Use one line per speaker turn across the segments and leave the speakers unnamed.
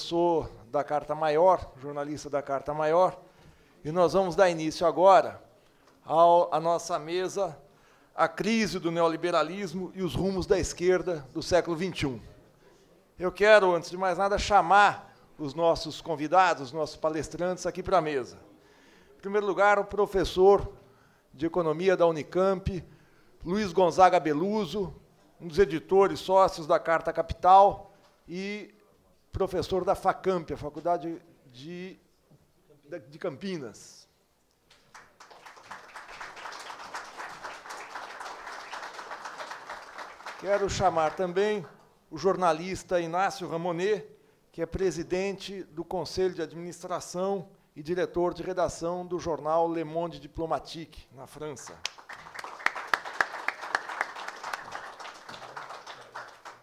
sou da Carta Maior, jornalista da Carta Maior, e nós vamos dar início agora à nossa mesa, a crise do neoliberalismo e os rumos da esquerda do século XXI. Eu quero, antes de mais nada, chamar os nossos convidados, os nossos palestrantes aqui para a mesa. Em primeiro lugar, o professor de Economia da Unicamp, Luiz Gonzaga Beluso, um dos editores sócios da Carta Capital e professor da FACAMP, a Faculdade de Campinas. Quero chamar também o jornalista Inácio Ramonet, que é presidente do Conselho de Administração e diretor de redação do jornal Le Monde Diplomatique, na França.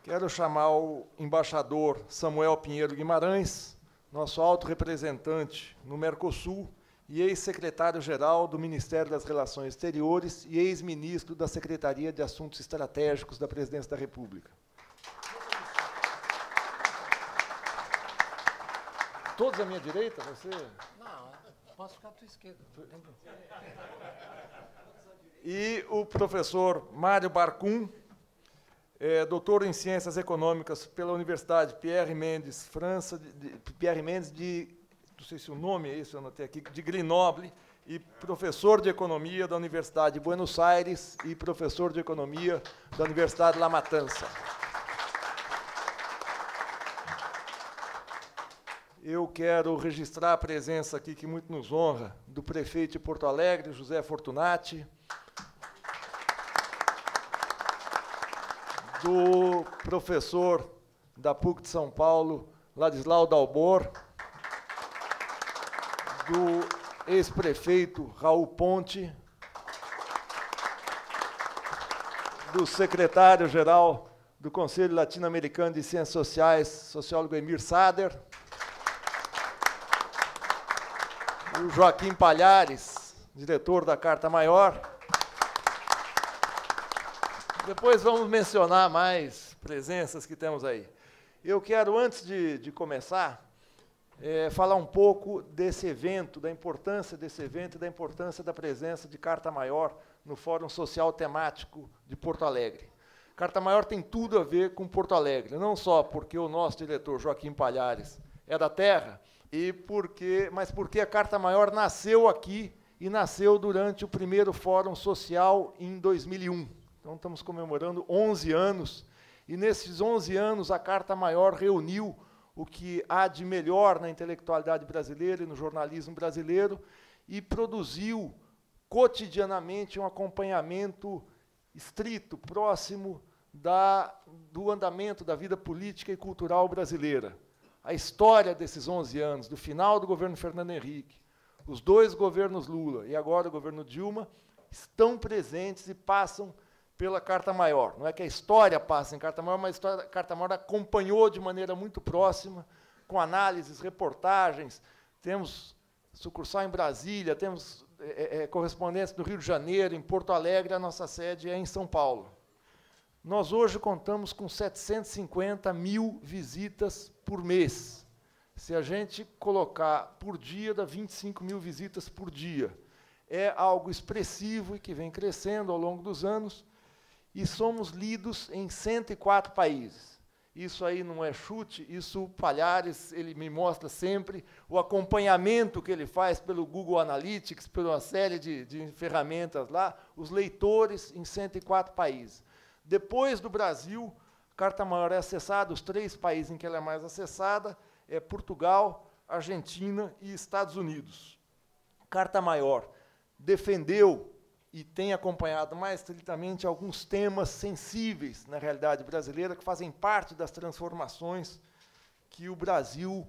Quero chamar o embaixador Samuel Pinheiro Guimarães, nosso alto representante no Mercosul e ex-secretário-geral do Ministério das Relações Exteriores e ex-ministro da Secretaria de Assuntos Estratégicos da Presidência da República. Todos à minha direita? Você?
Não, posso ficar à tua esquerda.
E o professor Mário Barcum, doutor em Ciências Econômicas pela Universidade Pierre Mendes, França, Pierre Mendes não sei se o nome é esse, eu anotei aqui, de Grenoble, e professor de Economia da Universidade de Buenos Aires e professor de Economia da Universidade La Matança. Eu quero registrar a presença aqui, que muito nos honra, do prefeito de Porto Alegre, José Fortunati, do professor da PUC de São Paulo, Ladislau Dalbor, do ex-prefeito Raul Ponte, do secretário-geral do Conselho Latino-Americano de Ciências Sociais, sociólogo Emir Sader, o Joaquim Palhares, diretor da Carta Maior. Depois vamos mencionar mais presenças que temos aí. Eu quero, antes de começar, falar um pouco desse evento, da importância desse evento e da importância da presença de Carta Maior no Fórum Social Temático de Porto Alegre. Carta Maior tem tudo a ver com Porto Alegre, não só porque o nosso diretor, Joaquim Palhares, é da terra, mas porque a Carta Maior nasceu aqui e nasceu durante o primeiro Fórum Social em 2001. Então, estamos comemorando 11 anos, e nesses 11 anos a Carta Maior reuniu o que há de melhor na intelectualidade brasileira e no jornalismo brasileiro e produziu cotidianamente um acompanhamento estrito, próximo do andamento da vida política e cultural brasileira. A história desses 11 anos, do final do governo Fernando Henrique, os dois governos Lula e agora o governo Dilma, estão presentes e passam pela Carta Maior. Não é que a história passa em Carta Maior, mas a Carta Maior acompanhou de maneira muito próxima, com análises, reportagens. Temos sucursal em Brasília, temos correspondentes no Rio de Janeiro, em Porto Alegre, a nossa sede é em São Paulo. Nós hoje contamos com 750 mil visitas por mês. Se a gente colocar por dia, dá 25 mil visitas por dia. É algo expressivo e que vem crescendo ao longo dos anos, e somos lidos em 104 países. Isso aí não é chute, isso o Palhares ele me mostra sempre, o acompanhamento que ele faz pelo Google Analytics, por uma série de ferramentas lá, os leitores em 104 países. Depois do Brasil, a Carta Maior é acessada, os 3 países em que ela é mais acessada, é Portugal, Argentina e Estados Unidos. Carta Maior defendeu e tem acompanhado mais estritamente alguns temas sensíveis na realidade brasileira, que fazem parte das transformações que o Brasil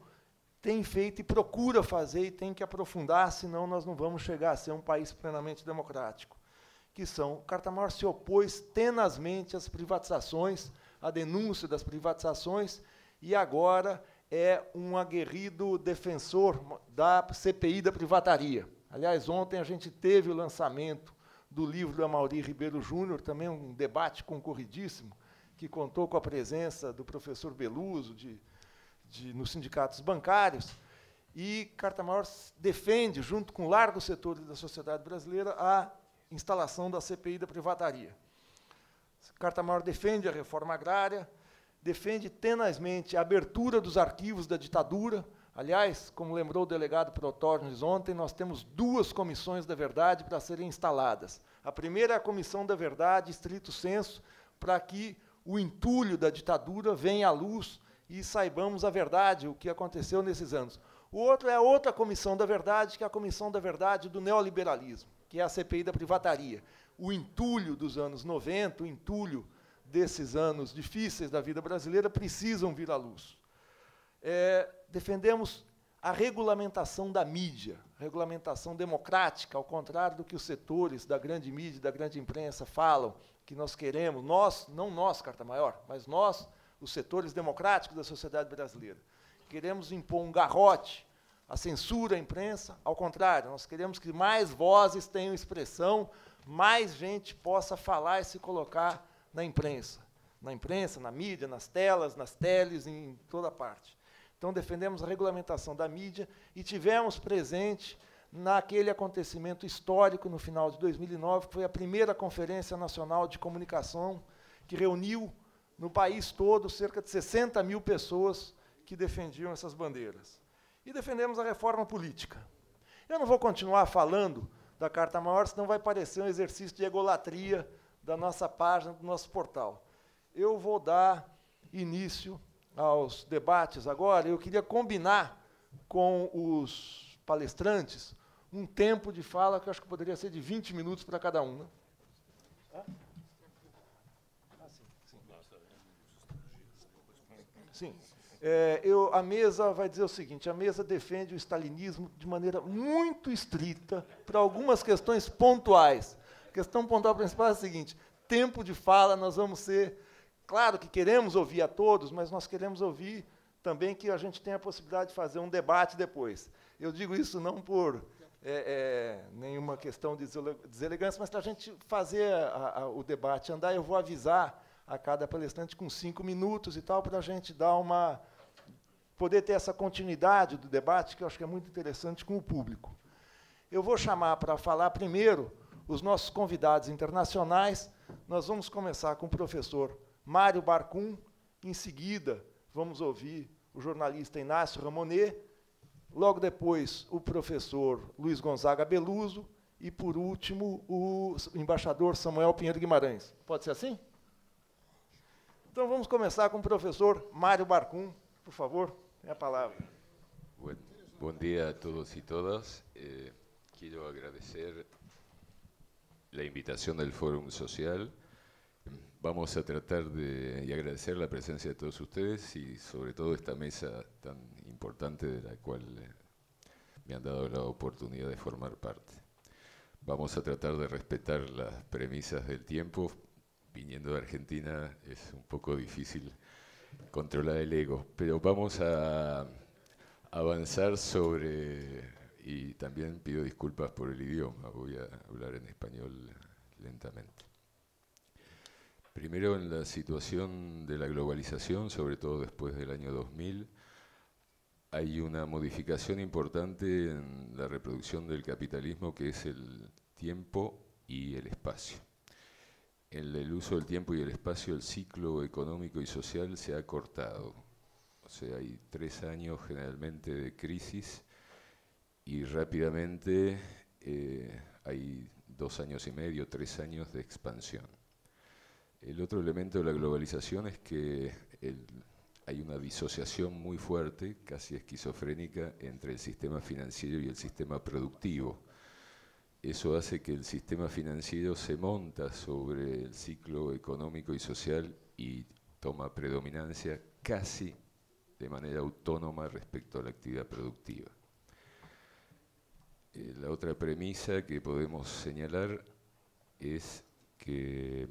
tem feito e procura fazer e tem que aprofundar, senão nós não vamos chegar a ser um país plenamente democrático. Carta Maior se opôs tenazmente às privatizações, à denúncia das privatizações, e agora é um aguerrido defensor da CPI da privataria. Aliás, ontem a gente teve o lançamento do livro do Amaury Ribeiro Júnior, também um debate concorridíssimo, que contou com a presença do professor Beluso, de nos sindicatos bancários, e Carta Maior defende, junto com largos setores da sociedade brasileira, a instalação da CPI da privataria. Carta Maior defende a reforma agrária, defende tenazmente a abertura dos arquivos da ditadura. Aliás, como lembrou o delegado Protógenes ontem, nós temos 2 comissões da verdade para serem instaladas. A primeira é a Comissão da Verdade, estrito sensu, para que o entulho da ditadura venha à luz e saibamos a verdade, o que aconteceu nesses anos. O outro é a outra Comissão da Verdade, que é a Comissão da Verdade do neoliberalismo, que é a CPI da privataria. O entulho dos anos 90, o entulho desses anos difíceis da vida brasileira precisam vir à luz. Defendemos a regulamentação da mídia, regulamentação democrática, ao contrário do que os setores da grande mídia e da grande imprensa falam, que nós queremos, nós, não nós, Carta Maior, mas nós, os setores democráticos da sociedade brasileira, queremos impor um garrote à censura à imprensa. Ao contrário, nós queremos que mais vozes tenham expressão, mais gente possa falar e se colocar na imprensa, na mídia, nas telas, nas teles, em toda parte. Então, defendemos a regulamentação da mídia e tivemos presente naquele acontecimento histórico no final de 2009, que foi a primeira Conferência Nacional de Comunicação, que reuniu no país todo cerca de 60 mil pessoas que defendiam essas bandeiras. E defendemos a reforma política. Eu não vou continuar falando da Carta Maior, senão vai parecer um exercício de egolatria da nossa página, do nosso portal. Eu vou dar início aos debates agora. Eu queria combinar com os palestrantes um tempo de fala que eu acho que poderia ser de 20 minutos para cada um. Né? Sim. A mesa vai dizer o seguinte: a mesa defende o stalinismo de maneira muito estrita para algumas questões pontuais. A questão pontual principal é a seguinte: tempo de fala, nós vamos ser... Claro que queremos ouvir a todos, mas nós queremos ouvir também que a gente tenha a possibilidade de fazer um debate depois. Eu digo isso não por nenhuma questão de deselegância, mas para a gente fazer o debate andar. Eu vou avisar a cada palestrante com 5 minutos e tal, para a gente dar poder ter essa continuidade do debate, que eu acho que é muito interessante, com o público. Eu vou chamar para falar primeiro os nossos convidados internacionais. Nós vamos começar com o professor Mário Barcum. Em seguida, vamos ouvir o jornalista Inácio Ramonet. Logo depois, o professor Luiz Gonzaga Beluso. E, por último, o embaixador Samuel Pinheiro Guimarães. Pode ser assim? Então, vamos começar com o professor Mário Barcum. Por favor, tem a palavra.
Buen día a todos y todas. Quiero agradecer la invitación del Fórum Social. Vamos a tratar y agradecer la presencia de todos ustedes y sobre todo esta mesa tan importante de la cual me han dado la oportunidad de formar parte. Vamos a tratar de respetar las premisas del tiempo. Viniendo de Argentina es un poco difícil controlar el ego, pero vamos a avanzar sobre, y también pido disculpas por el idioma, voy a hablar en español lentamente. Primero, en la situación de la globalización, sobre todo después del año 2000, hay una modificación importante en la reproducción del capitalismo, que es el tiempo y el espacio. En el uso del tiempo y el espacio, el ciclo económico y social se ha cortado. O sea, hay 3 años generalmente de crisis y rápidamente hay 2 años y medio, 3 años de expansión. El otro elemento de la globalización es que hay una disociación muy fuerte, casi esquizofrénica, entre el sistema financiero y el sistema productivo. Eso hace que el sistema financiero se monta sobre el ciclo económico y social y toma predominancia casi de manera autónoma respecto a la actividad productiva. La otra premisa que podemos señalar es que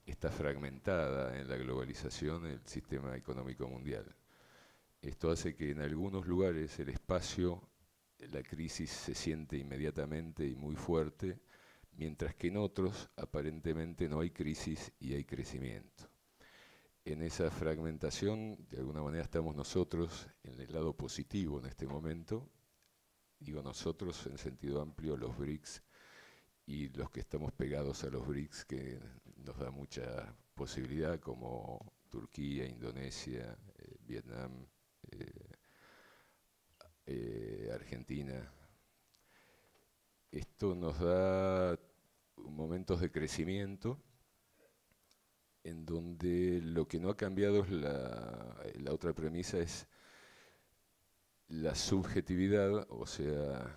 está fragmentada en la globalización el sistema económico mundial. Esto hace que en algunos lugares el espacio, la crisis se siente inmediatamente y muy fuerte, mientras que en otros aparentemente no hay crisis y hay crecimiento. En esa fragmentación, de alguna manera, estamos nosotros en el lado positivo en este momento. Digo nosotros en sentido amplio, los BRICS y los que estamos pegados a los BRICS, que nos da mucha posibilidad, como Turquía, Indonesia, Vietnam, Argentina. Esto nos da momentos de crecimiento en donde lo que no ha cambiado es la otra premisa, es la subjetividad, o sea,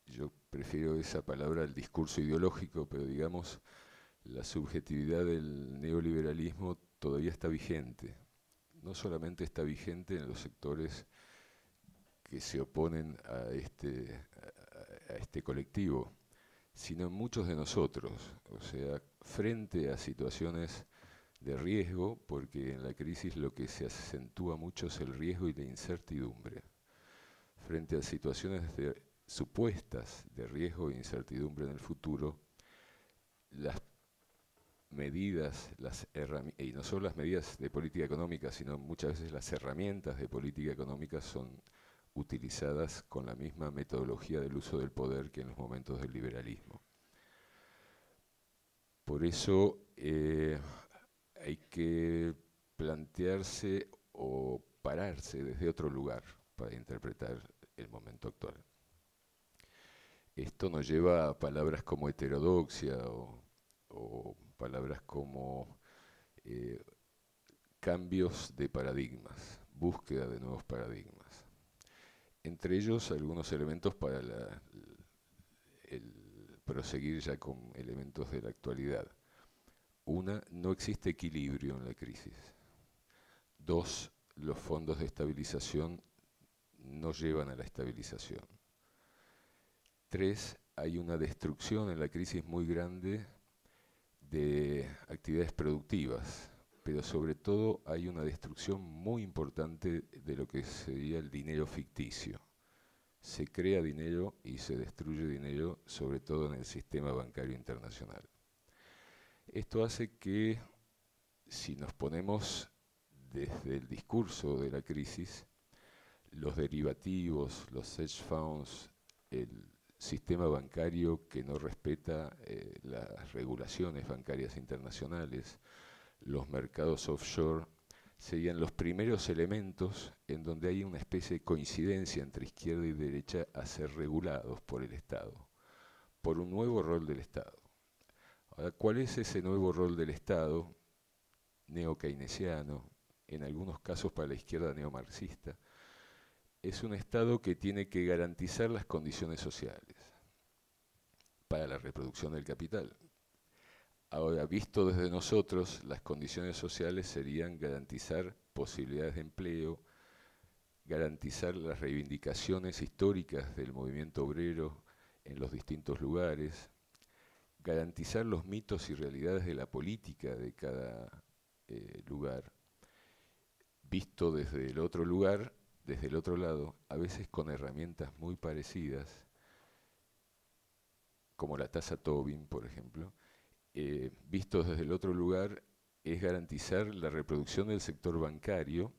yo prefiero esa palabra al discurso ideológico, pero digamos, la subjetividad del neoliberalismo todavía está vigente. No solamente está vigente en los sectores que se oponen a este colectivo, sino en muchos de nosotros, o sea, frente a situaciones de riesgo, porque en la crisis lo que se acentúa mucho es el riesgo y la incertidumbre. Frente a situaciones supuestas de riesgo e incertidumbre en el futuro, las medidas, y no solo las medidas de política económica, sino muchas veces las herramientas de política económica son utilizadas con la misma metodología del uso del poder que en los momentos del liberalismo. Por eso hay que plantearse o pararse desde otro lugar para interpretar el momento actual. Esto nos lleva a palabras como heterodoxia o palabras como cambios de paradigmas, búsqueda de nuevos paradigmas. Entre ellos algunos elementos para el proseguir ya con elementos de la actualidad. Una, no existe equilibrio en la crisis. Dos, los fondos de estabilización no llevan a la estabilización. Tres, hay una destrucción en la crisis muy grande de actividades productivas, pero sobre todo hay una destrucción muy importante de lo que sería el dinero ficticio. Se crea dinero y se destruye dinero, sobre todo en el sistema bancario internacional. Esto hace que, si nos ponemos desde el discurso de la crisis, los derivativos, los hedge funds, el sistema bancario que no respeta las regulaciones bancarias internacionales, los mercados offshore, serían los primeros elementos en donde hay una especie de coincidencia entre izquierda y derecha a ser regulados por el Estado, por un nuevo rol del Estado. Ahora, ¿cuál es ese nuevo rol del Estado neo-keynesiano, en algunos casos para la izquierda neomarxista? Es un Estado que tiene que garantizar las condiciones sociales para la reproducción del capital. Ahora, visto desde nosotros, las condiciones sociales serían garantizar posibilidades de empleo, garantizar las reivindicaciones históricas del movimiento obrero en los distintos lugares, garantizar los mitos y realidades de la política de cada lugar, visto desde el otro lugar, desde el otro lado, a veces con herramientas muy parecidas, como la tasa Tobin, por ejemplo, visto desde el otro lugar, es garantizar la reproducción del sector bancario,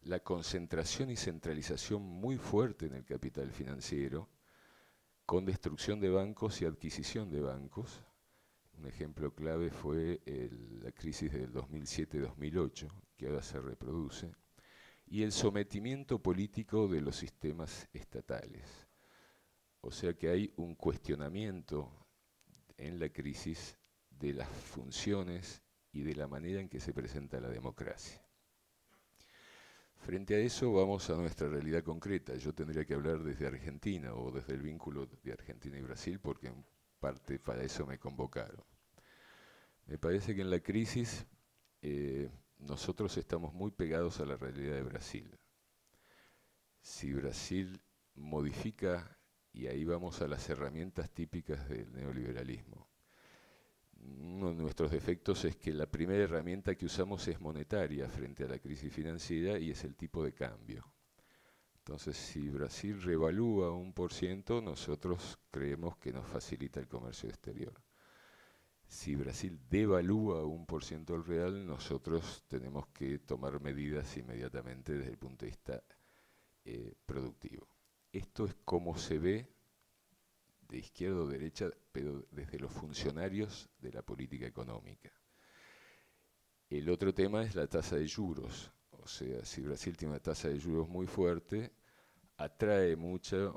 la concentración y centralización muy fuerte en el capital financiero, con destrucción de bancos y adquisición de bancos. Un ejemplo clave fue la crisis del 2007-2008, que ahora se reproduce, y el sometimiento político de los sistemas estatales. O sea que hay un cuestionamiento en la crisis de las funciones y de la manera en que se presenta la democracia. Frente a eso vamos a nuestra realidad concreta. Yo tendría que hablar desde Argentina o desde el vínculo de Argentina y Brasil porque en parte para eso me convocaron. Me parece que en la crisis nosotros estamos muy pegados a la realidad de Brasil. Si Brasil modifica, y ahí vamos a las herramientas típicas del neoliberalismo, uno de nuestros defectos es que la primera herramienta que usamos es monetaria frente a la crisis financiera y es el tipo de cambio. Entonces, si Brasil revalúa 1%, nosotros creemos que nos facilita el comercio exterior. si Brasil devalúa 1% el real, nosotros tenemos que tomar medidas inmediatamente desde el punto de vista productivo. Esto es como se ve de izquierda o derecha, pero desde los funcionarios de la política económica. El otro tema es la tasa de juros. O sea, si Brasil tiene una tasa de juros muy fuerte, atrae mucha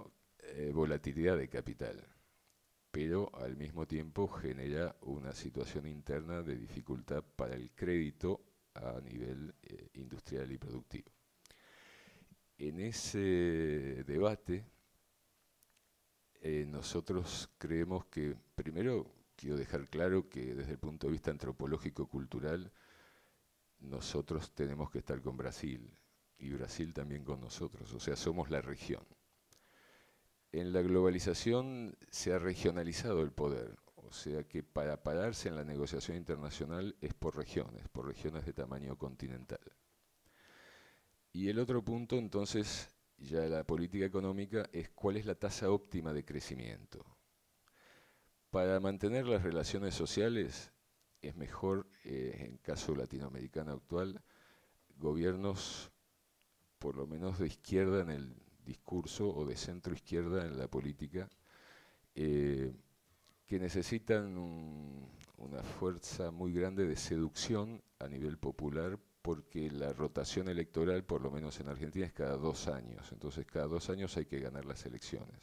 volatilidad de capital, pero al mismo tiempo genera una situación interna de dificultad para el crédito a nivel industrial y productivo. En ese debate, nosotros creemos que, primero, quiero dejar claro que desde el punto de vista antropológico-cultural, nosotros tenemos que estar con Brasil, y Brasil también con nosotros, o sea, somos la región. En la globalización se ha regionalizado el poder, o sea que para pararse en la negociación internacional es por regiones de tamaño continental. Y el otro punto, entonces, ya la política económica es cuál es la tasa óptima de crecimiento. Para mantener las relaciones sociales es mejor, en caso latinoamericano actual, gobiernos por lo menos de izquierda en el discurso o de centro izquierda en la política, que necesitan una fuerza muy grande de seducción a nivel popular, porque la rotación electoral, por lo menos en Argentina, es cada 2 años. Entonces, cada 2 años hay que ganar las elecciones.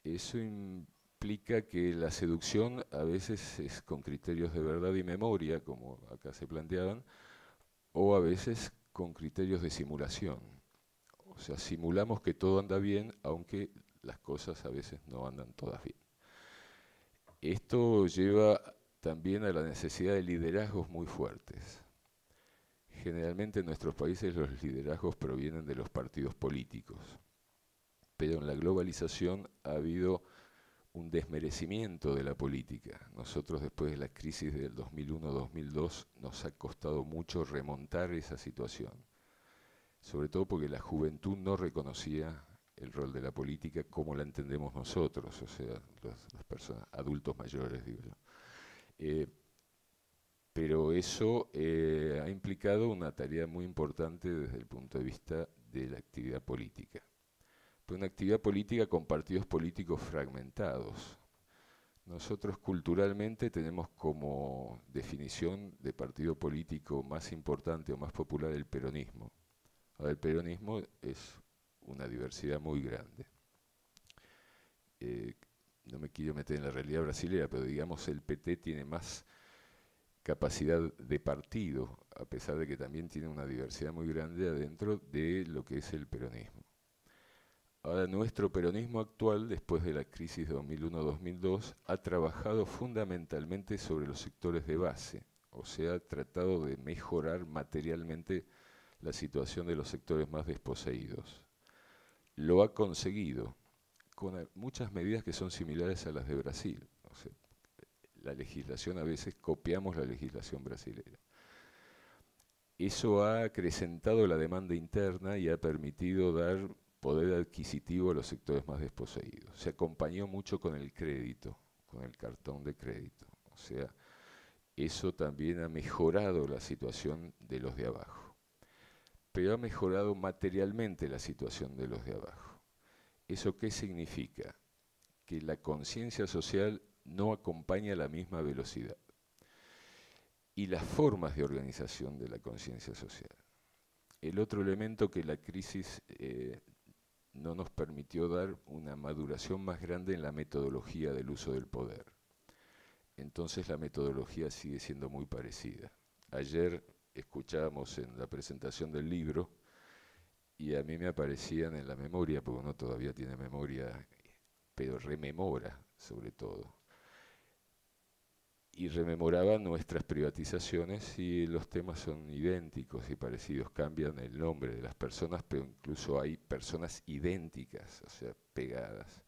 Eso implica que la seducción a veces es con criterios de verdad y memoria, como acá se planteaban, o a veces con criterios de simulación. O sea, simulamos que todo anda bien, aunque las cosas a veces no andan todas bien. Esto lleva también a la necesidad de liderazgos muy fuertes. Generalmente en nuestros países los liderazgos provienen de los partidos políticos, pero en la globalización ha habido un desmerecimiento de la política. Nosotros, después de la crisis del 2001-2002, nos ha costado mucho remontar esa situación, sobre todo porque la juventud no reconocía el rol de la política como la entendemos nosotros, o sea, las personas, adultos mayores, digo yo. Pero eso ha implicado una tarea muy importante desde el punto de vista de la actividad política. Pero una actividad política con partidos políticos fragmentados. Nosotros culturalmente tenemos como definición de partido político más importante o más popular el peronismo. Ahora, el peronismo es una diversidad muy grande. No me quiero meter en la realidad brasileña, pero digamos el PT tiene más capacidad de partido, a pesar de que también tiene una diversidad muy grande adentro de lo que es el peronismo. Ahora, nuestro peronismo actual, después de la crisis de 2001-2002, ha trabajado fundamentalmente sobre los sectores de base, o sea, ha tratado de mejorar materialmente la situación de los sectores más desposeídos. Lo ha conseguido con muchas medidas que son similares a las de Brasil. O sea, la legislación, a veces copiamos la legislación brasileña. Eso ha acrecentado la demanda interna y ha permitido dar poder adquisitivo a los sectores más desposeídos. Se acompañó mucho con el crédito, con el cartón de crédito. O sea, eso también ha mejorado la situación de los de abajo. Pero ha mejorado materialmente la situación de los de abajo. ¿Eso qué significa? Que la conciencia social no acompaña a la misma velocidad. Y las formas de organización de la conciencia social. El otro elemento que la crisis no nos permitió dar una maduración más grande en la metodología del uso del poder. Entonces la metodología sigue siendo muy parecida. Ayer escuchábamos en la presentación del libro y a mí me aparecían en la memoria, porque uno todavía tiene memoria, pero rememora sobre todo. Y rememoraba nuestras privatizaciones y los temas son idénticos y parecidos, cambian el nombre de las personas, pero incluso hay personas idénticas, o sea, pegadas.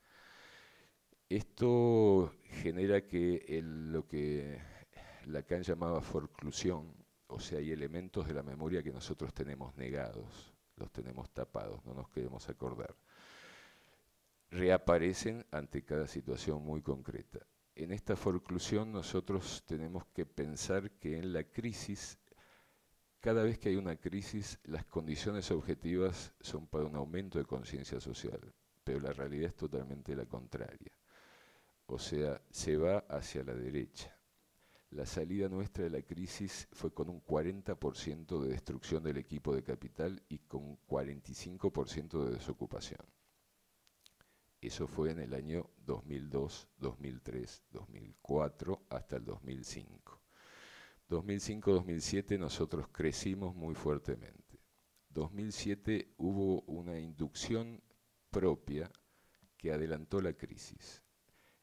Esto genera que lo que Lacan llamaba forclusión, o sea, hay elementos de la memoria que nosotros tenemos negados, los tenemos tapados, no nos queremos acordar. Reaparecen ante cada situación muy concreta. en esta forclusión nosotros tenemos que pensar que en la crisis, cada vez que hay una crisis, las condiciones objetivas son para un aumento de conciencia social, pero la realidad es totalmente la contraria. O sea, se va hacia la derecha. La salida nuestra de la crisis fue con un 40% de destrucción del equipo de capital y con un 45% de desocupación. Eso fue en el año 2002, 2003, 2004 hasta el 2005. 2005-2007 nosotros crecimos muy fuertemente. 2007 hubo una inducción propia que adelantó la crisis.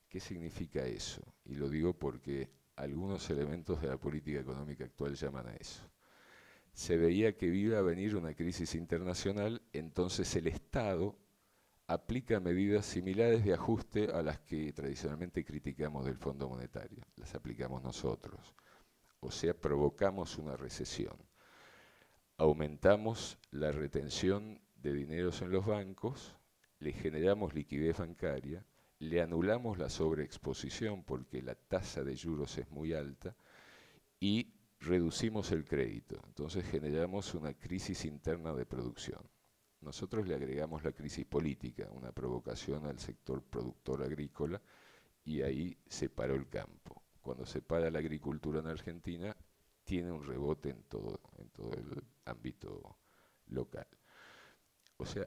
¿Qué significa eso? Y lo digo porque algunos elementos de la política económica actual llaman a eso. Se veía que iba a venir una crisis internacional, entonces el Estado aplica medidas similares de ajuste a las que tradicionalmente criticamos del Fondo Monetario. Las aplicamos nosotros. O sea, provocamos una recesión. Aumentamos la retención de dineros en los bancos, le generamos liquidez bancaria, le anulamos la sobreexposición porque la tasa de juros es muy alta y reducimos el crédito. Entonces generamos una crisis interna de producción. Nosotros le agregamos la crisis política, una provocación al sector productor agrícola, y ahí se paró el campo. Cuando se para la agricultura en Argentina, tiene un rebote en todo el ámbito local. O sea,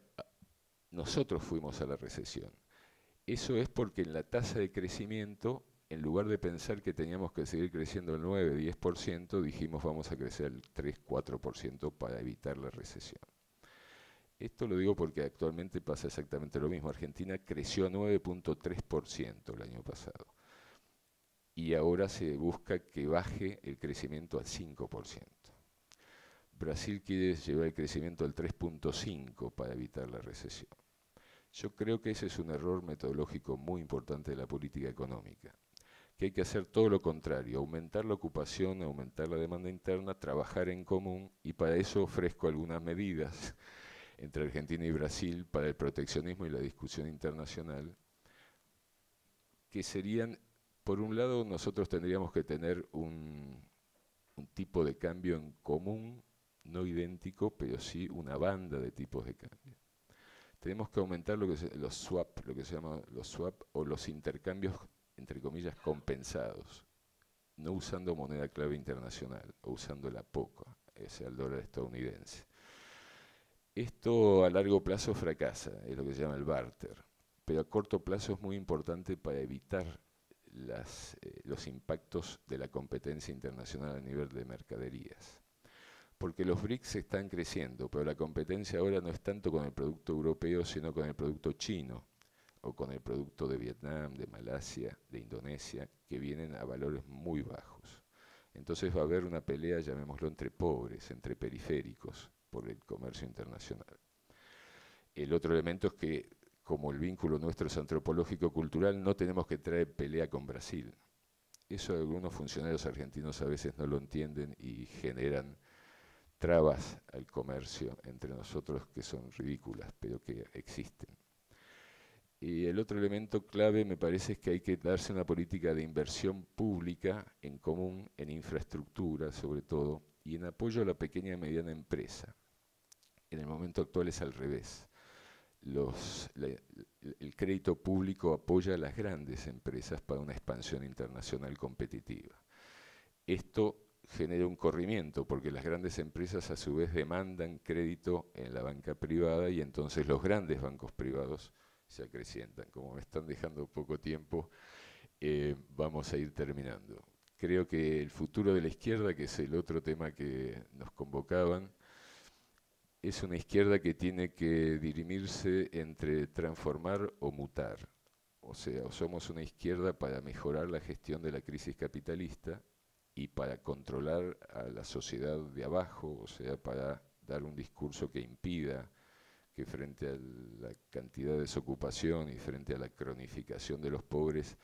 nosotros fuimos a la recesión. Eso es porque en la tasa de crecimiento, en lugar de pensar que teníamos que seguir creciendo el 9-10%, dijimos vamos a crecer el 3-4% para evitar la recesión. Esto lo digo porque actualmente pasa exactamente lo mismo. Argentina creció a 9.3% el año pasado. Y ahora se busca que baje el crecimiento al 5%. Brasil quiere llevar el crecimiento al 3.5% para evitar la recesión. Yo creo que ese es un error metodológico muy importante de la política económica, que hay que hacer todo lo contrario, aumentar la ocupación, aumentar la demanda interna, trabajar en común, y para eso ofrezco algunas medidas entre Argentina y Brasil para el proteccionismo y la discusión internacional, que serían, por un lado, nosotros tendríamos que tener un tipo de cambio en común, no idéntico, pero sí una banda de tipos de cambio. Tenemos que aumentar lo que se llama los swap o los intercambios, entre comillas, compensados, no usando moneda clave internacional o usando la POCA, ese el dólar estadounidense. Esto a largo plazo fracasa, es lo que se llama el barter, pero a corto plazo es muy importante para evitar los impactos de la competencia internacional a nivel de mercaderías. Porque los BRICS están creciendo, pero la competencia ahora no es tanto con el producto europeo, sino con el producto chino, o con el producto de Vietnam, de Malasia, de Indonesia, que vienen a valores muy bajos. Entonces va a haber una pelea, llamémoslo, entre pobres, entre periféricos, por el comercio internacional. El otro elemento es que, como el vínculo nuestro es antropológico-cultural, no tenemos que traer pelea con Brasil. Eso algunos funcionarios argentinos a veces no lo entienden y generan trabas al comercio entre nosotros que son ridículas, pero que existen. Y el otro elemento clave me parece es que hay que darse una política de inversión pública en común, en infraestructura sobre todo, y en apoyo a la pequeña y mediana empresa. En el momento actual es al revés. El crédito público apoya a las grandes empresas para una expansión internacional competitiva. Esto genera un corrimiento, porque las grandes empresas a su vez demandan crédito en la banca privada y entonces los grandes bancos privados se acrecientan. Como me están dejando poco tiempo, vamos a ir terminando. Creo que el futuro de la izquierda, que es el otro tema que nos convocaban, es una izquierda que tiene que dirimirse entre transformar o mutar. O sea, o somos una izquierda para mejorar la gestión de la crisis capitalista y para controlar a la sociedad de abajo, o sea, para dar un discurso que impida que frente a la cantidad de desocupación y frente a la cronificación de los pobres,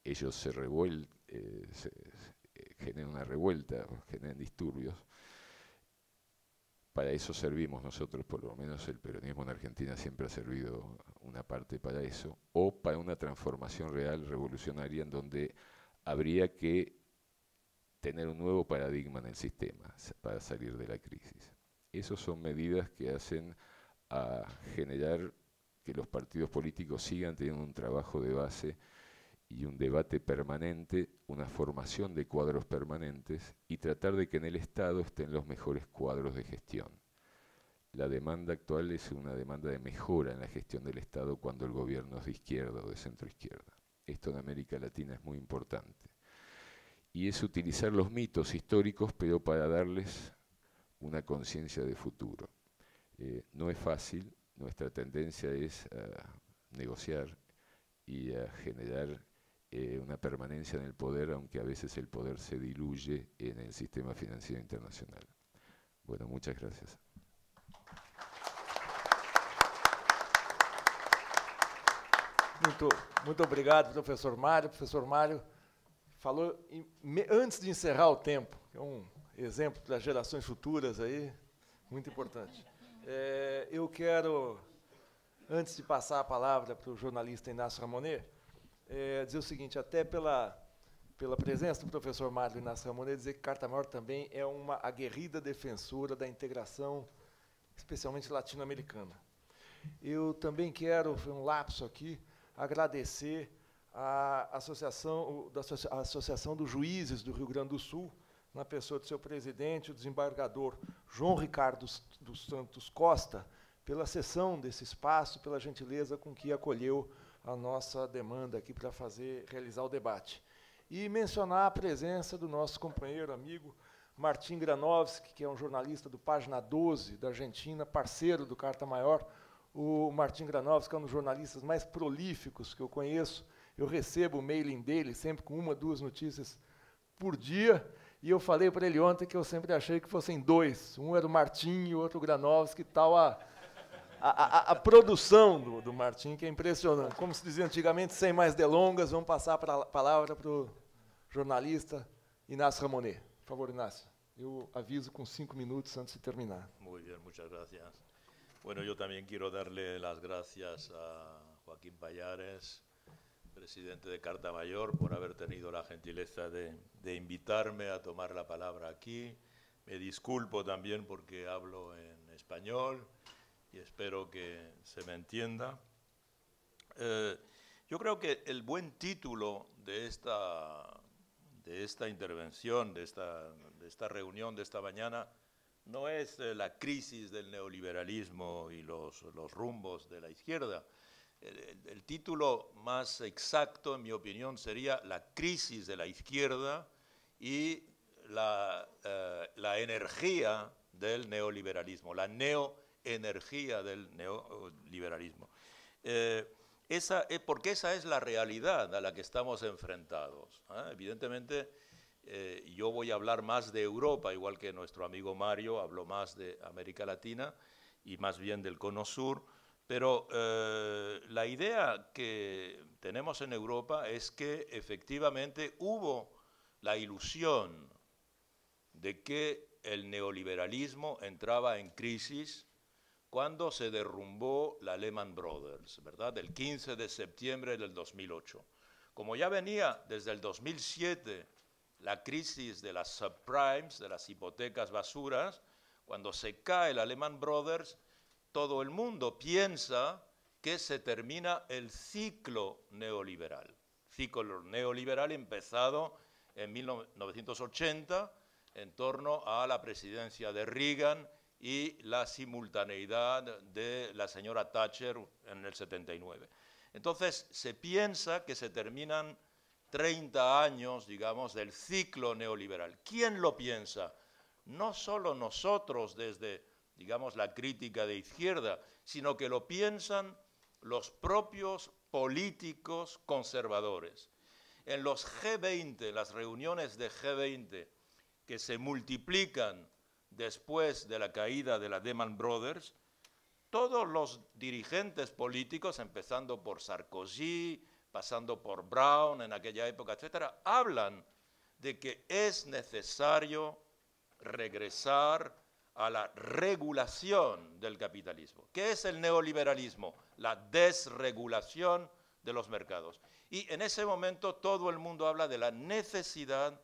ellos generen una revuelta, generen disturbios. para eso servimos nosotros, por lo menos el peronismo en Argentina siempre ha servido una parte para eso, o para una transformación real, revolucionaria, en donde habría que tener un nuevo paradigma en el sistema para salir de la crisis. Esas son medidas que hacen a generar que los partidos políticos sigan teniendo un trabajo de base y un debate permanente, una formación de cuadros permanentes y tratar de que en el Estado estén los mejores cuadros de gestión. La demanda actual es una demanda de mejora en la gestión del Estado cuando el gobierno es de izquierda o de centro izquierda. Esto en América Latina es muy importante. Y es utilizar los mitos históricos, pero para darles una conciencia de futuro. No es fácil, nuestra tendencia es a negociar y a generar una permanencia en el poder, aunque a veces el poder se diluye en el sistema financiero internacional. Bueno, muchas gracias.
Muito obrigado, professor Mário. Professor Mário falou, antes de encerrar o tempo, que é exemplo para gerações futuras aí, muito importante. Eu quero, antes de passar a palavra para o jornalista Inácio Ramonet, dizer o seguinte, até pela presença do professor Mário Inácio Ramonet, dizer que Carta Maior também é uma aguerrida defensora da integração, especialmente latino-americana. Eu também quero, foi um lapso aqui, agradecer a Associação dos Juízes do Rio Grande do Sul, na pessoa do seu presidente, o desembargador João Ricardo dos Santos Costa, pela cessão desse espaço, pela gentileza com que acolheu a nossa demanda aqui para realizar o debate. E mencionar a presença do nosso companheiro, amigo, Martim Granovski, que é um jornalista do Página 12, da Argentina, parceiro do Carta Maior. O Martim Granovski é um dos jornalistas mais prolíficos que eu conheço. Eu recebo o mailing dele, sempre com 1 ou 2 notícias por dia, e eu falei para ele ontem que eu sempre achei que fossem 2. Um era o Martim e o outro o Granovski, tal a produção do Martim, que é impressionante. Como se dizia antigamente, sem mais delongas, vamos passar a palavra para o jornalista Inácio Ramonet. Por favor, Inácio. Eu aviso com 5 minutos antes de terminar.
Muy bien, muchas gracias. Bueno, yo también quiero darle las gracias a Joaquín Pallares, presidente de Carta Mayor, por haber tenido la gentileza de invitarme a tomar la palabra aquí. Me disculpo también porque hablo en español y espero que se me entienda. Yo creo que el buen título de esta intervención, de esta reunión de esta mañana, no es la crisis del neoliberalismo y los rumbos de la izquierda. El título más exacto, en mi opinión, sería la crisis de la izquierda y la energía del neoliberalismo, la neoenergía del neoliberalismo. Porque esa es la realidad a la que estamos enfrentados. Evidentemente, yo voy a hablar más de Europa, igual que nuestro amigo Mario habló más de América Latina y más bien del Cono Sur, pero la idea que tenemos en Europa es que efectivamente hubo la ilusión de que el neoliberalismo entraba en crisis cuando se derrumbó la Lehman Brothers, ¿verdad? El 15 de septiembre del 2008. Como ya venía desde el 2007 la crisis de las subprimes, de las hipotecas basuras, cuando se cae la Lehman Brothers, todo el mundo piensa que se termina el ciclo neoliberal. Ciclo neoliberal empezado en 1980 en torno a la presidencia de Reagan y la simultaneidad de la señora Thatcher en el 79. Entonces se piensa que se terminan 30 años, digamos, del ciclo neoliberal. ¿Quién lo piensa? No solo nosotros desde, digamos, la crítica de izquierda, sino que lo piensan los propios políticos conservadores. En los G20, las reuniones de G20 que se multiplican después de la caída de la Lehman Brothers, todos los dirigentes políticos, empezando por Sarkozy, pasando por Brown en aquella época, etcétera, hablan de que es necesario regresar a la regulación del capitalismo. ¿Qué es el neoliberalismo? La desregulación de los mercados. Y en ese momento todo el mundo habla de la necesidad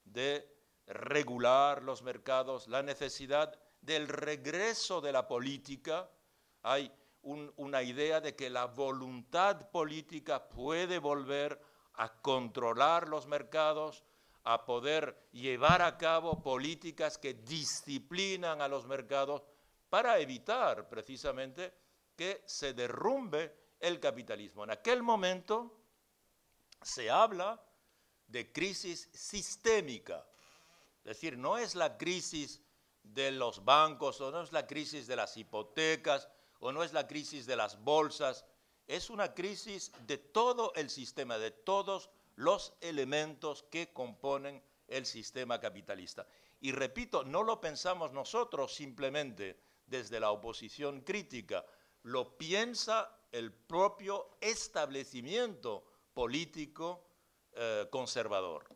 de regular los mercados, la necesidad del regreso de la política. Hay una idea de que la voluntad política puede volver a controlar los mercados, a poder llevar a cabo políticas que disciplinan a los mercados para evitar precisamente que se derrumbe el capitalismo. En aquel momento se habla de crisis sistémica, es decir, no es la crisis de los bancos o no es la crisis de las hipotecas o no es la crisis de las bolsas, es una crisis de todo el sistema, de todos los elementos que componen el sistema capitalista. Y repito, no lo pensamos nosotros simplemente desde la oposición crítica, lo piensa el propio establecimiento político conservador.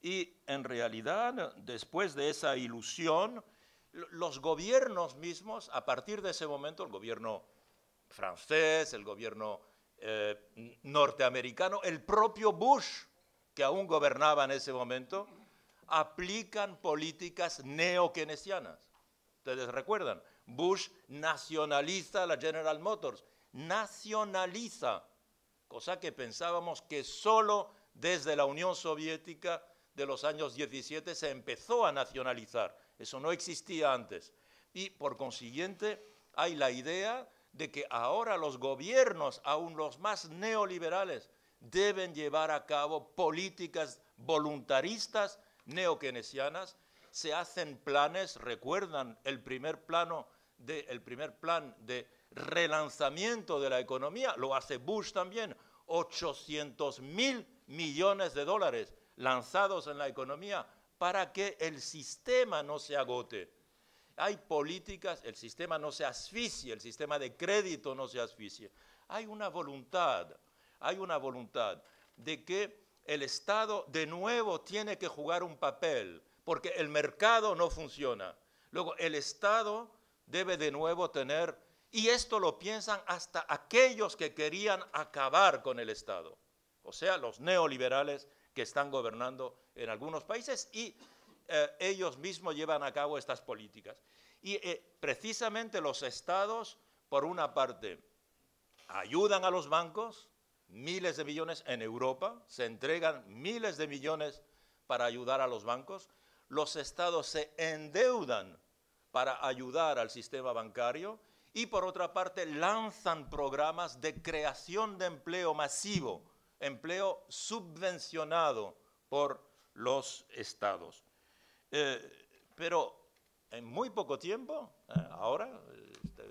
Y en realidad, después de esa ilusión, los gobiernos mismos, a partir de ese momento, el gobierno francés, el gobierno norteamericano, el propio Bush, que aún gobernaba en ese momento, aplican políticas neokeynesianas. ¿Ustedes recuerdan? Bush nacionaliza la General Motors, nacionaliza, cosa que pensábamos que solo desde la Unión Soviética de los años 17 se empezó a nacionalizar. Eso no existía antes. Y por consiguiente hay la idea de que ahora los gobiernos, aún los más neoliberales, deben llevar a cabo políticas voluntaristas neokeynesianas. Se hacen planes, recuerdan el primer plan de relanzamiento de la economía, lo hace Bush también, 800.000 millones de dólares lanzados en la economía para que el sistema no se agote. Hay políticas, el sistema no se asfixie, el sistema de crédito no se asfixie. Hay una voluntad de que el Estado de nuevo tiene que jugar un papel, porque el mercado no funciona. Luego el Estado debe de nuevo tener, y esto lo piensan hasta aquellos que querían acabar con el Estado, o sea, los neoliberales que están gobernando en algunos países y ellos mismos llevan a cabo estas políticas. Y precisamente los estados, por una parte, ayudan a los bancos, miles de millones en Europa, se entregan miles de millones para ayudar a los bancos, los estados se endeudan para ayudar al sistema bancario y por otra parte lanzan programas de creación de empleo masivo, empleo subvencionado por los estados. Pero en muy poco tiempo, ahora,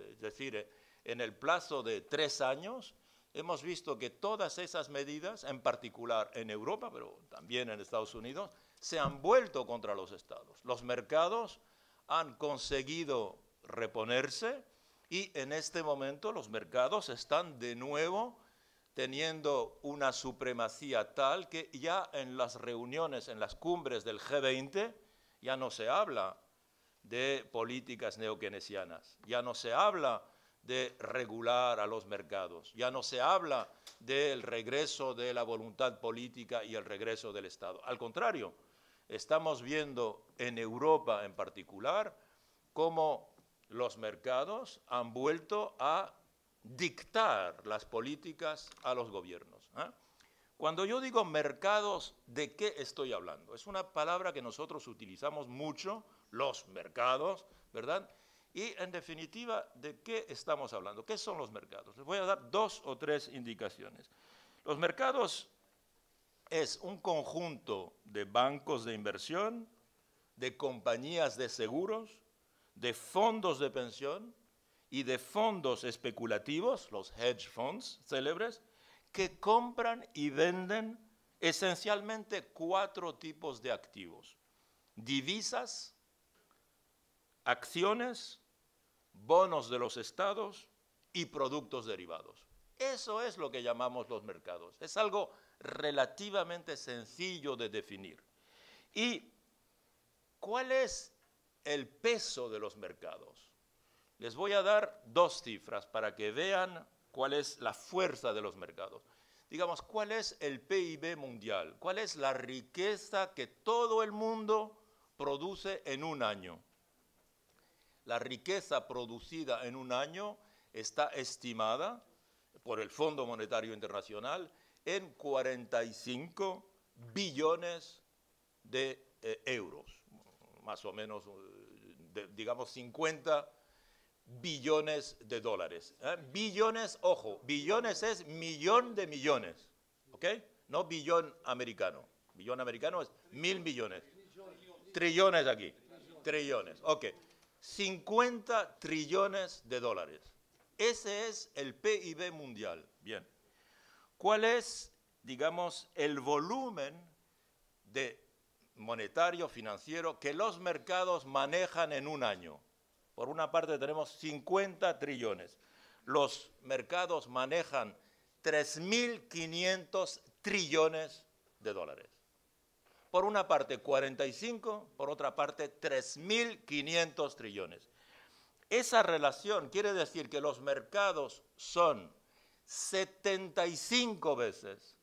es decir, en el plazo de 3 años, hemos visto que todas esas medidas, en particular en Europa, pero también en Estados Unidos, se han vuelto contra los estados. Los mercados han conseguido reponerse y en este momento los mercados están de nuevo teniendo una supremacía tal que ya en las reuniones, en las cumbres del G20, ya no se habla de políticas neokeynesianas, ya no se habla de regular a los mercados, ya no se habla del regreso de la voluntad política y el regreso del Estado. Al contrario, estamos viendo en Europa en particular cómo los mercados han vuelto a dictar las políticas a los gobiernos. Cuando yo digo mercados, ¿de qué estoy hablando? Es una palabra que nosotros utilizamos mucho, los mercados, ¿verdad? Y en definitiva, ¿de qué estamos hablando? ¿Qué son los mercados? Les voy a dar 2 o 3 indicaciones. Los mercados es un conjunto de bancos de inversión, de compañías de seguros, de fondos de pensión y de fondos especulativos, los hedge funds célebres, que compran y venden esencialmente 4 tipos de activos: divisas, acciones, bonos de los estados y productos derivados. Eso es lo que llamamos los mercados. Es algo relativamente sencillo de definir. ¿Y cuál es el peso de los mercados. Les voy a dar dos cifras para que vean cuál es la fuerza de los mercados. Digamos, ¿cuál es el PIB mundial? ¿Cuál es la riqueza que todo el mundo produce en un año? La riqueza producida en un año está estimada por el Fondo Monetario Internacional en 45 billones de euros, más o menos, digamos, 50 billones de dólares. Billones, ojo, billones es millón de millones, ¿ok? No billón americano. Billón americano es 1.000 millones. Trillones aquí, trillones, ok. 50 trillones de dólares. Ese es el PIB mundial. Bien. ¿Cuál es, digamos, el volumen monetario, financiero, que los mercados manejan en un año? Por una parte tenemos 50 trillones. Los mercados manejan 3.500 trillones de dólares. Por una parte 45, por otra parte 3.500 trillones. Esa relación quiere decir que los mercados son 75 veces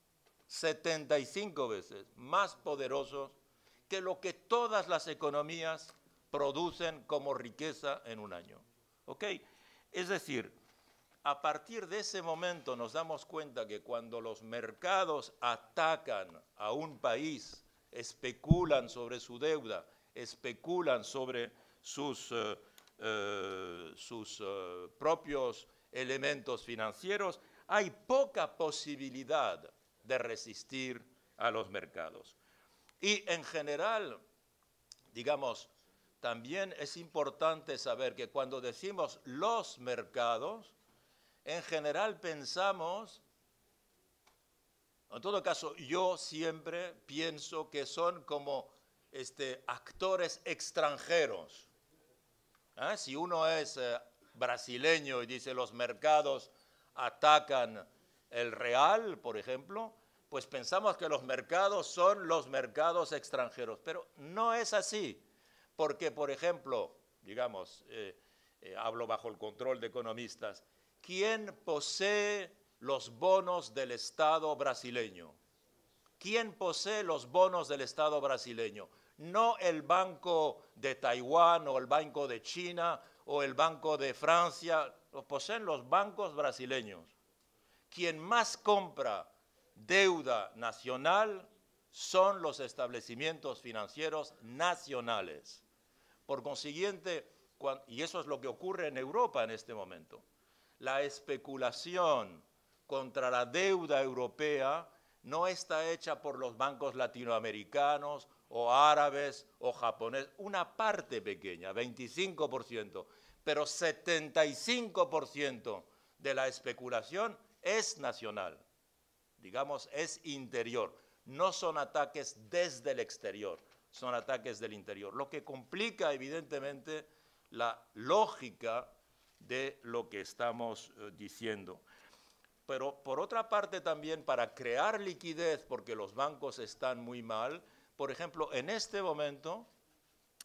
más poderosos que lo que todas las economías producen como riqueza en un año. ¿Ok? Es decir, a partir de ese momento nos damos cuenta que cuando los mercados atacan a un país, especulan sobre su deuda, especulan sobre sus propios elementos financieros, hay poca posibilidad de resistir a los mercados. Y en general, digamos, también es importante saber que cuando decimos los mercados, en general pensamos, en todo caso, yo siempre pienso que son como actores extranjeros. Si uno es brasileño y dice los mercados atacan el real, por ejemplo, pues pensamos que los mercados son los mercados extranjeros, pero no es así, porque, por ejemplo, digamos, hablo bajo el control de economistas, ¿quién posee los bonos del Estado brasileño? ¿Quién posee los bonos del Estado brasileño? No el Banco de Taiwán o el Banco de China o el Banco de Francia, los poseen los bancos brasileños. Quien más compra deuda nacional son los establecimientos financieros nacionales. Por consiguiente, y eso es lo que ocurre en Europa en este momento, la especulación contra la deuda europea no está hecha por los bancos latinoamericanos o árabes o japoneses, una parte pequeña, 25%, pero 75% de la especulación es nacional, digamos, es interior. No son ataques desde el exterior, son ataques del interior, lo que complica evidentemente la lógica de lo que estamos diciendo. Pero por otra parte también para crear liquidez, porque los bancos están muy mal, por ejemplo, en este momento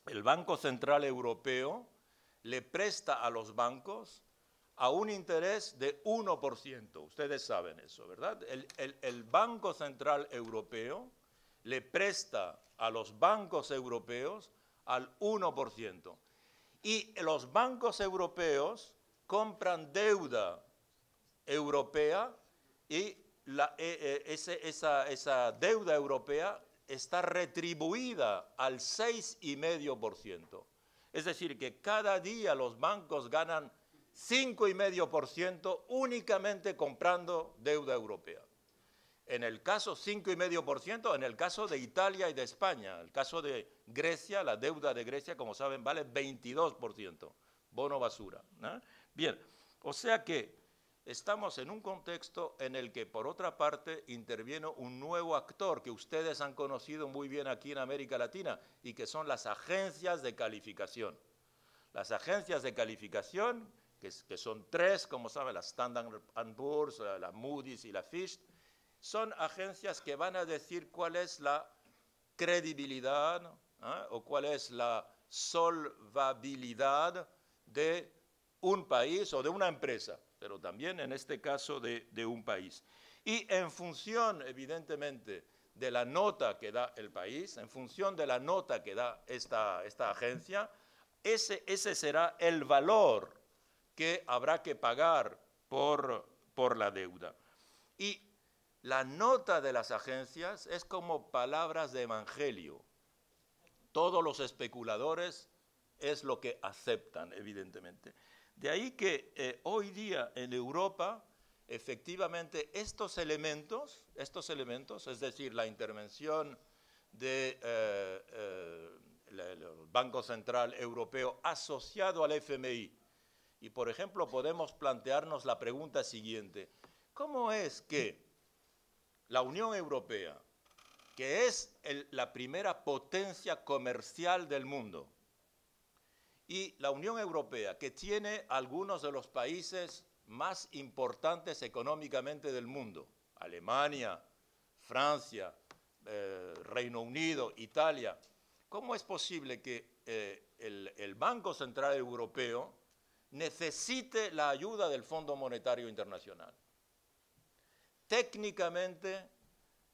el Banco Central Europeo le presta a los bancos a un interés de 1%. Ustedes saben eso, ¿verdad? El Banco Central Europeo le presta a los bancos europeos al 1%. Y los bancos europeos compran deuda europea y esa deuda europea está retribuida al 6,5%. Es decir, que cada día los bancos ganan 5,5% únicamente comprando deuda europea. En el caso 5,5%, en el caso de Italia y de España, el caso de Grecia, la deuda de Grecia, como saben, vale 22%, bono basura, ¿no? Bien, o sea que estamos en un contexto en el que, por otra parte, interviene un nuevo actor que ustedes han conocido muy bien aquí en América Latina y que son las agencias de calificación. Las agencias de calificación, que son tres, como saben, la Standard & Poor's, la Moody's y la Fitch, son agencias que van a decir cuál es la credibilidad, ¿no? O cuál es la solvabilidad de un país o de una empresa, pero también en este caso de un país. Y en función, evidentemente, de la nota que da el país, en función de la nota que da esta agencia, ese será el valor que habrá que pagar por la deuda. Y la nota de las agencias es como palabras de evangelio. Todos los especuladores es lo que aceptan, evidentemente. De ahí que hoy día en Europa, efectivamente, estos elementos, es decir, la intervención del Banco Central Europeo asociado al FMI, y por ejemplo podemos plantearnos la pregunta siguiente: ¿cómo es que la Unión Europea, que es la primera potencia comercial del mundo, y la Unión Europea, que tiene algunos de los países más importantes económicamente del mundo, Alemania, Francia, Reino Unido, Italia, cómo es posible que el Banco Central Europeo necesite la ayuda del Fondo Monetario Internacional? Técnicamente,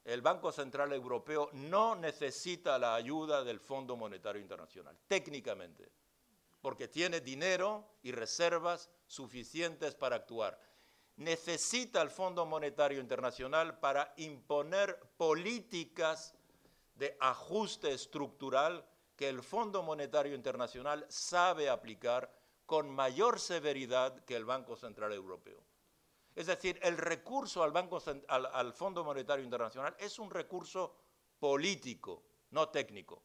el Banco Central Europeo no necesita la ayuda del Fondo Monetario Internacional, técnicamente, porque tiene dinero y reservas suficientes para actuar. Necesita el Fondo Monetario Internacional para imponer políticas de ajuste estructural que el Fondo Monetario Internacional sabe aplicar con mayor severidad que el Banco Central Europeo. Es decir, el recurso al Fondo Monetario Internacional es un recurso político, no técnico.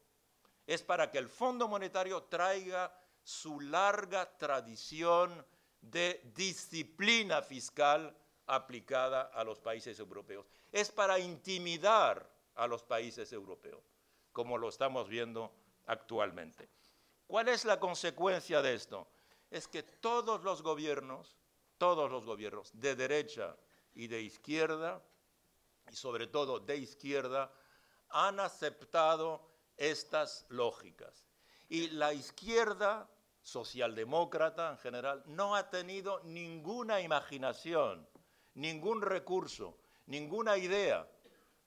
Es para que el Fondo Monetario traiga su larga tradición de disciplina fiscal aplicada a los países europeos. Es para intimidar a los países europeos, como lo estamos viendo actualmente. ¿Cuál es la consecuencia de esto? Es que todos los gobiernos de derecha y de izquierda, y sobre todo de izquierda, han aceptado estas lógicas. Y la izquierda socialdemócrata en general no ha tenido ninguna imaginación, ningún recurso, ninguna idea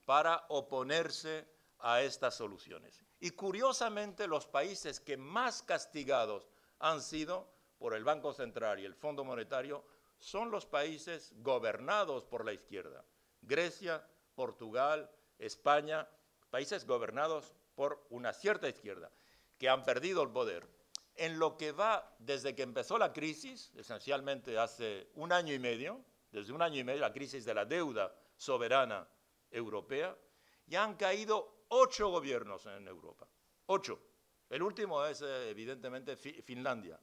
para oponerse a estas soluciones. Y curiosamente, los países que más castigados han sido por el Banco Central y el Fondo Monetario son los países gobernados por la izquierda. Grecia, Portugal, España, países gobernados por una cierta izquierda, que han perdido el poder. En lo que va desde que empezó la crisis, esencialmente hace un año y medio, desde un año y medio, la crisis de la deuda soberana europea, ya han caído 8 gobiernos en Europa. 8. El último es, evidentemente, Finlandia.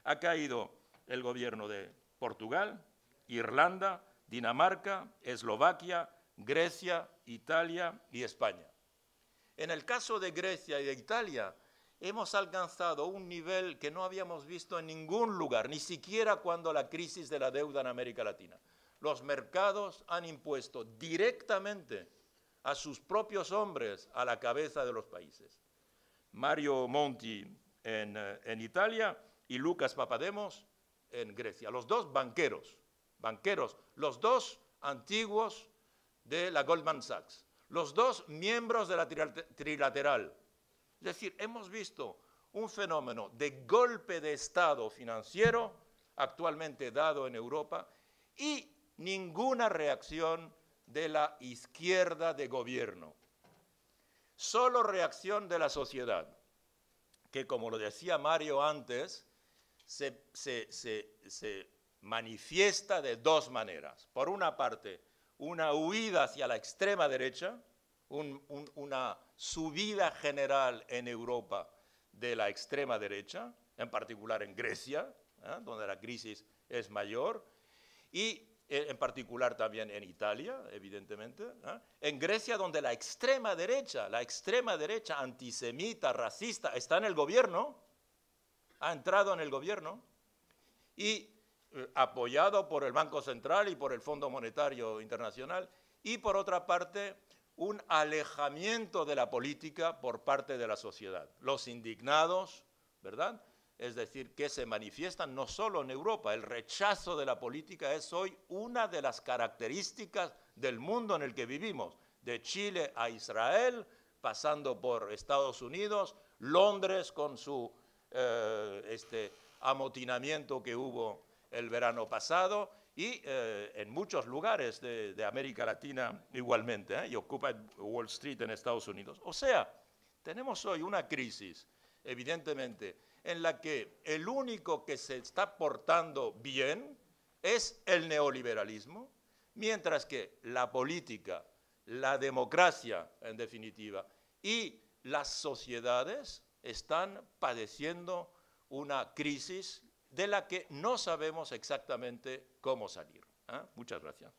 Ha caído el gobierno de Portugal, Irlanda, Dinamarca, Eslovaquia, Grecia, Italia y España. En el caso de Grecia y de Italia, hemos alcanzado un nivel que no habíamos visto en ningún lugar, ni siquiera cuando la crisis de la deuda en América Latina. Los mercados han impuesto directamente a sus propios hombres a la cabeza de los países. Mario Monti en Italia y Lucas Papademos en Grecia. Los dos banqueros, los dos antiguos de la Goldman Sachs, los dos miembros de la trilateral. Es decir, hemos visto un fenómeno de golpe de Estado financiero actualmente dado en Europa y ninguna reacción de la izquierda de gobierno. Solo reacción de la sociedad, que como lo decía Mario antes, se manifiesta de dos maneras. Por una parte, una huida hacia la extrema derecha, una subida general en Europa de la extrema derecha, en particular en Grecia, donde la crisis es mayor, y en particular también en Italia, evidentemente, en Grecia, donde la extrema derecha antisemita, racista, está en el gobierno, ha entrado en el gobierno, y apoyado por el Banco Central y por el Fondo Monetario Internacional, y por otra parte, un alejamiento de la política por parte de la sociedad. Los indignados, ¿verdad? Es decir, que se manifiestan no solo en Europa, el rechazo de la política es hoy una de las características del mundo en el que vivimos, de Chile a Israel, pasando por Estados Unidos, Londres con su amotinamiento que hubo el verano pasado, y en muchos lugares de América Latina igualmente, y Occupy Wall Street en Estados Unidos. O sea, tenemos hoy una crisis, evidentemente, en la que el único que se está portando bien es el neoliberalismo, mientras que la política, la democracia, en definitiva, y las sociedades están padeciendo una crisis de la que no sabemos exactamente cómo salir. Muchas gracias.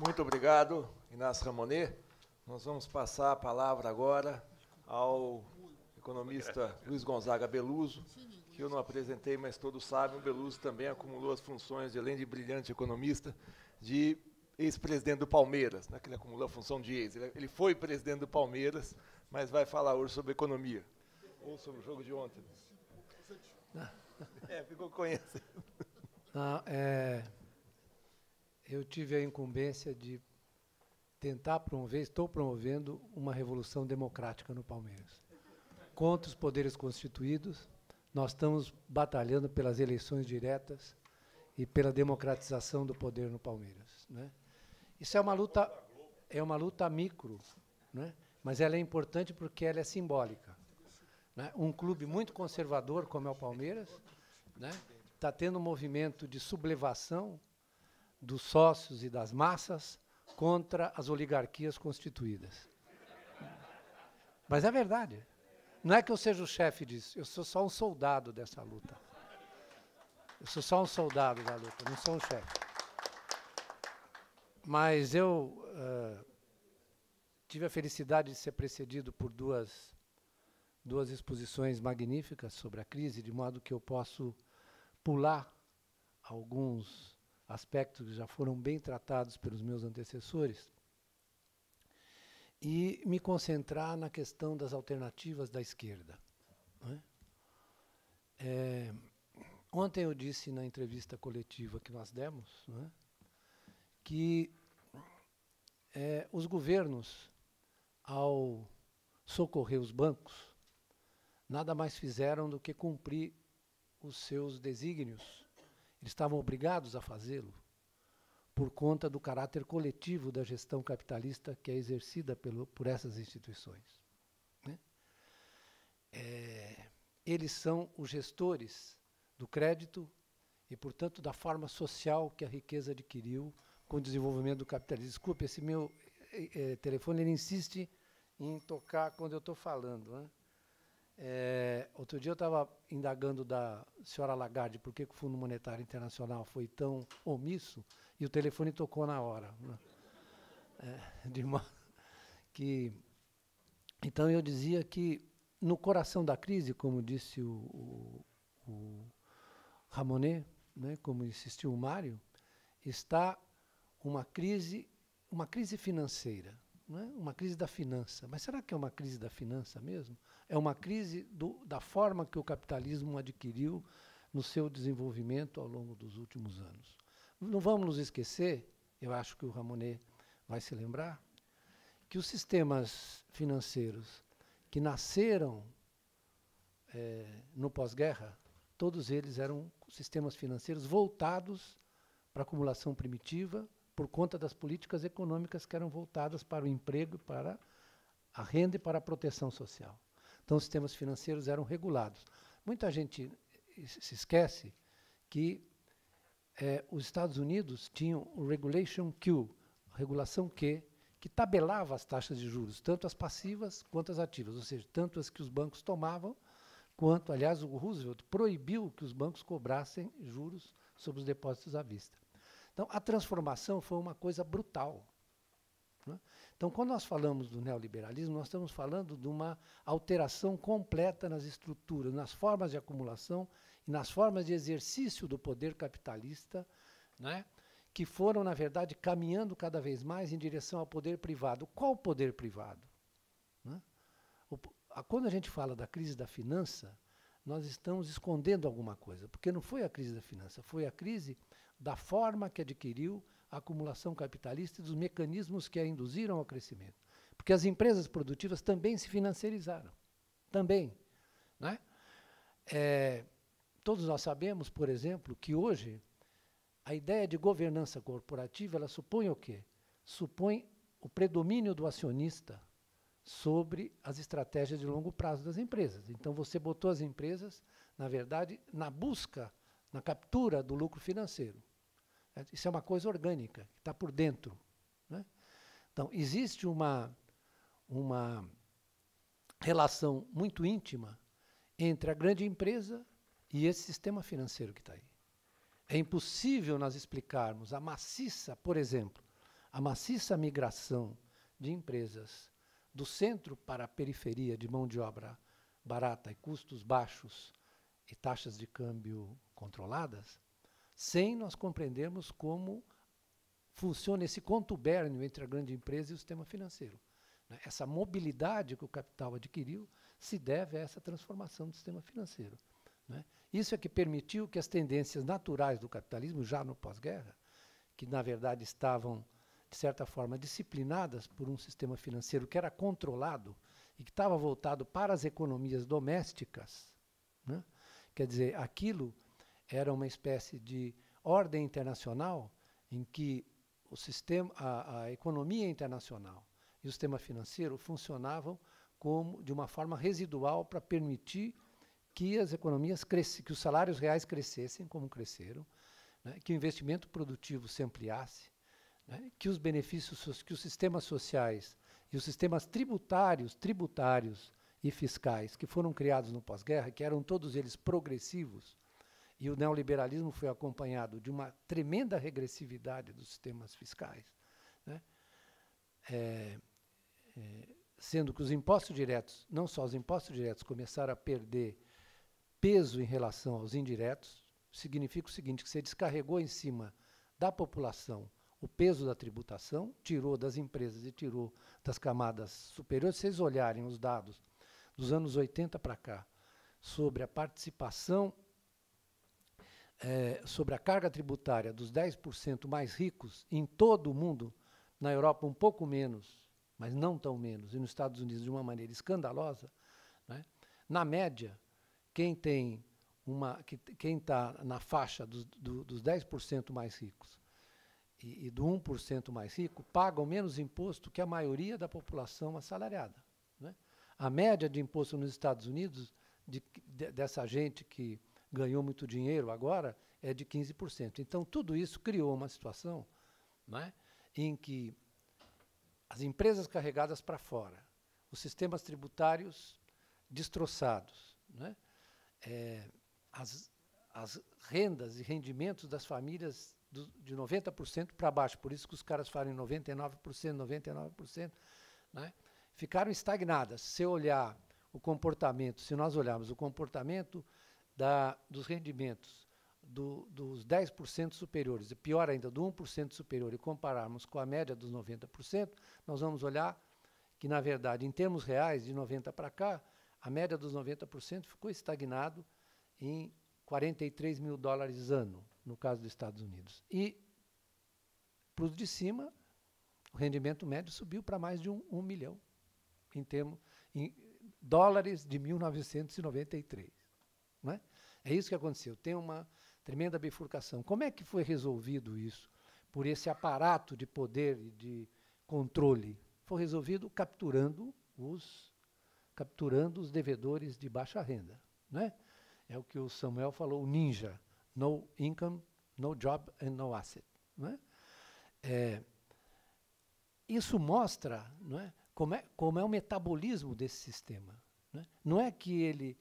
Muito obrigado, Inácio Ramonet. Nós vamos passar a palavra agora ao economista Luiz Gonzaga Beluso, que eu não apresentei, mas todos sabem, o Beluso também acumulou as funções, de, além de brilhante economista, de ex-presidente do Palmeiras, né, que ele acumulou a função de ex. Ele foi presidente do Palmeiras, mas vai falar hoje sobre economia. Ou sobre o jogo de ontem. Ficou conhecido.
Não, eu tive a incumbência de tentar promover, estou promovendo uma revolução democrática no Palmeiras. Contra os poderes constituídos, nós estamos batalhando pelas eleições diretas e pela democratização do poder no Palmeiras, né? Isso é uma luta micro, né? Mas ela é importante porque ela é simbólica, né? Um clube muito conservador como é o Palmeiras, né, está tendo um movimento de sublevação dos sócios e das massas contra as oligarquias constituídas. Mas é verdade. Não é que eu seja o chefe disso, eu sou só um soldado dessa luta. Eu sou só um soldado da luta, não sou um chefe. Mas eu tive a felicidade de ser precedido por duas exposições magníficas sobre a crise, de modo que eu posso pular alguns aspectos que já foram bem tratados pelos meus antecessores e me concentrar na questão das alternativas da esquerda, né? Ontem eu disse na entrevista coletiva que nós demos, né, que os governos, ao socorrer os bancos, nada mais fizeram do que cumprir os seus desígnios. Eles estavam obrigados a fazê-lo por conta do caráter coletivo da gestão capitalista que é exercida por essas instituições, né? Eles são os gestores do crédito e, portanto, da forma social que a riqueza adquiriu com o desenvolvimento do capitalismo. Desculpe, esse meu telefone ele insiste em tocar quando eu estou falando, né? Outro dia eu estava indagando da senhora Lagarde por que o Fundo Monetário Internacional foi tão omisso e o telefone tocou na hora, né? De modo que, então eu dizia que no coração da crise, como disse o Ramonet, né, como insistiu o Mário, está uma crise financeira, não é? Uma crise da finança. Mas será que é uma crise da finança mesmo? É uma crise da forma que o capitalismo adquiriu no seu desenvolvimento ao longo dos últimos anos. Não vamos nos esquecer, eu acho que o Ramonet vai se lembrar, que os sistemas financeiros que nasceram no pós-guerra, todos eles eram sistemas financeiros voltados para a acumulação primitiva, por conta das políticas econômicas que eram voltadas para o emprego, para a renda e para a proteção social. Então, os sistemas financeiros eram regulados. Muita gente se esquece que os Estados Unidos tinham o Regulation Q, regulação Q, que tabelava as taxas de juros, tanto as passivas quanto as ativas, ou seja, tanto as que os bancos tomavam, quanto, aliás, o Roosevelt proibiu que os bancos cobrassem juros sobre os depósitos à vista. Então, a transformação foi uma coisa brutal, né? Então, quando nós falamos do neoliberalismo, nós estamos falando de uma alteração completa nas estruturas, nas formas de acumulação e nas formas de exercício do poder capitalista, né, que foram, na verdade, caminhando cada vez mais em direção ao poder privado. Qual poder privado? Né? Quando a gente fala da crise da finança, nós estamos escondendo alguma coisa, porque não foi a crise da finança, foi a crise da forma que adquiriu a acumulação capitalista e dos mecanismos que a induziram ao crescimento. Porque as empresas produtivas também se financiarizaram. Também. Né? Todos nós sabemos, por exemplo, que hoje a ideia de governança corporativa, ela supõe o quê? Supõe o predomínio do acionista sobre as estratégias de longo prazo das empresas. Então, você botou as empresas, na verdade, na busca, na captura do lucro financeiro. Isso é uma coisa orgânica, que está por dentro. Né? Então, existe uma relação muito íntima entre a grande empresa e esse sistema financeiro que está aí. É impossível nós explicarmos a maciça, por exemplo, a maciça migração de empresas do centro para a periferia de mão de obra barata e custos baixos e taxas de câmbio controladas, sem nós compreendermos como funciona esse contubérnio entre a grande empresa e o sistema financeiro. Né? Essa mobilidade que o capital adquiriu se deve a essa transformação do sistema financeiro. Né? Isso é que permitiu que as tendências naturais do capitalismo, já no pós-guerra, que na verdade estavam, de certa forma, disciplinadas por um sistema financeiro que era controlado e que estava voltado para as economias domésticas, né? Quer dizer, aquilo era uma espécie de ordem internacional em que o sistema, a economia internacional e o sistema financeiro funcionavam como de uma forma residual para permitir que as economias crescessem, que os salários reais crescessem como cresceram, né, que o investimento produtivo se ampliasse, né, que os benefícios, que os sistemas sociais e os sistemas tributários e fiscais que foram criados no pós-guerra, que eram todos eles progressivos, e o neoliberalismo foi acompanhado de uma tremenda regressividade dos sistemas fiscais, né? Sendo que os impostos diretos, não só os impostos diretos, começaram a perder peso em relação aos indiretos, significa o seguinte, que você descarregou em cima da população o peso da tributação, tirou das empresas e tirou das camadas superiores. Se vocês olharem os dados dos anos 80 para cá, sobre a participação, sobre a carga tributária dos 10% mais ricos em todo o mundo, na Europa um pouco menos, mas não tão menos, e nos Estados Unidos de uma maneira escandalosa, né? Na média, quem está na faixa dos 10% mais ricos e do 1% mais rico, pagam menos imposto que a maioria da população assalariada. Né? A média de imposto nos Estados Unidos, dessa gente que ganhou muito dinheiro agora, é de 15%. Então, tudo isso criou uma situação, né, em que as empresas carregadas para fora, os sistemas tributários destroçados, né, as rendas e rendimentos das famílias de 90% para baixo, por isso que os caras falam em 99%, né, ficaram estagnadas. Se olhar o comportamento, se nós olharmos o comportamento dos rendimentos dos 10% superiores, e pior ainda, do 1% superior, e compararmos com a média dos 90%, nós vamos olhar que, na verdade, em termos reais, de 90 para cá, a média dos 90% ficou estagnado em $43 mil ano, no caso dos Estados Unidos. E, para os de cima, o rendimento médio subiu para mais de 1 milhão, em dólares de 1993. Não é? É isso que aconteceu. Tem uma tremenda bifurcação. Como é que foi resolvido isso? Por esse aparato de poder e de controle. Foi resolvido capturando os devedores de baixa renda. Né? É o que o Samuel falou, o ninja. No income, no job and no asset. Né? Isso mostra, não é, como é o metabolismo desse sistema. Né? Não é que ele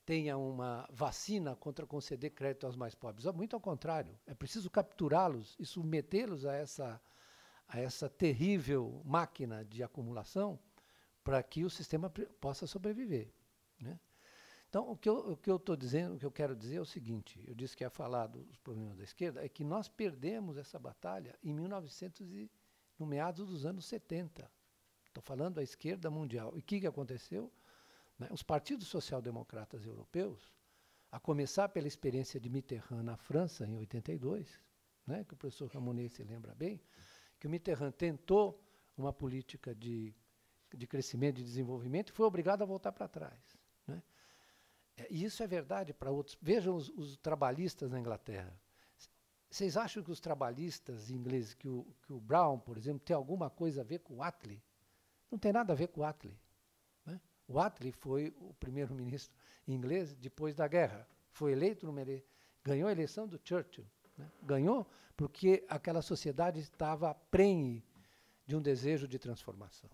tenha uma vacina contra conceder crédito aos mais pobres. Muito ao contrário. É preciso capturá-los e submetê-los a a essa terrível máquina de acumulação para que o sistema possa sobreviver, né? Então, o que eu estou dizendo, o que eu quero dizer é o seguinte, eu disse que ia falar dos problemas da esquerda, é que nós perdemos essa batalha em no meados dos anos 70. Estou falando da esquerda mundial. E o que aconteceu? Né? Os partidos social-democratas europeus, a começar pela experiência de Mitterrand na França, em 82, né, que o professor Ramonet se lembra bem, que o Mitterrand tentou uma política de crescimento e desenvolvimento e foi obrigado a voltar para trás, né? E isso é verdade para outros. Vejam os trabalhistas na Inglaterra. Vocês acham que os trabalhistas ingleses, que o Brown, por exemplo, tem alguma coisa a ver com o Attlee? Não tem nada a ver com o Attlee, né? O Attlee foi o primeiro-ministro inglês depois da guerra. Foi eleito, ganhou a eleição do Churchill, né? Ganhou porque aquela sociedade estava prenhe de um desejo de transformação.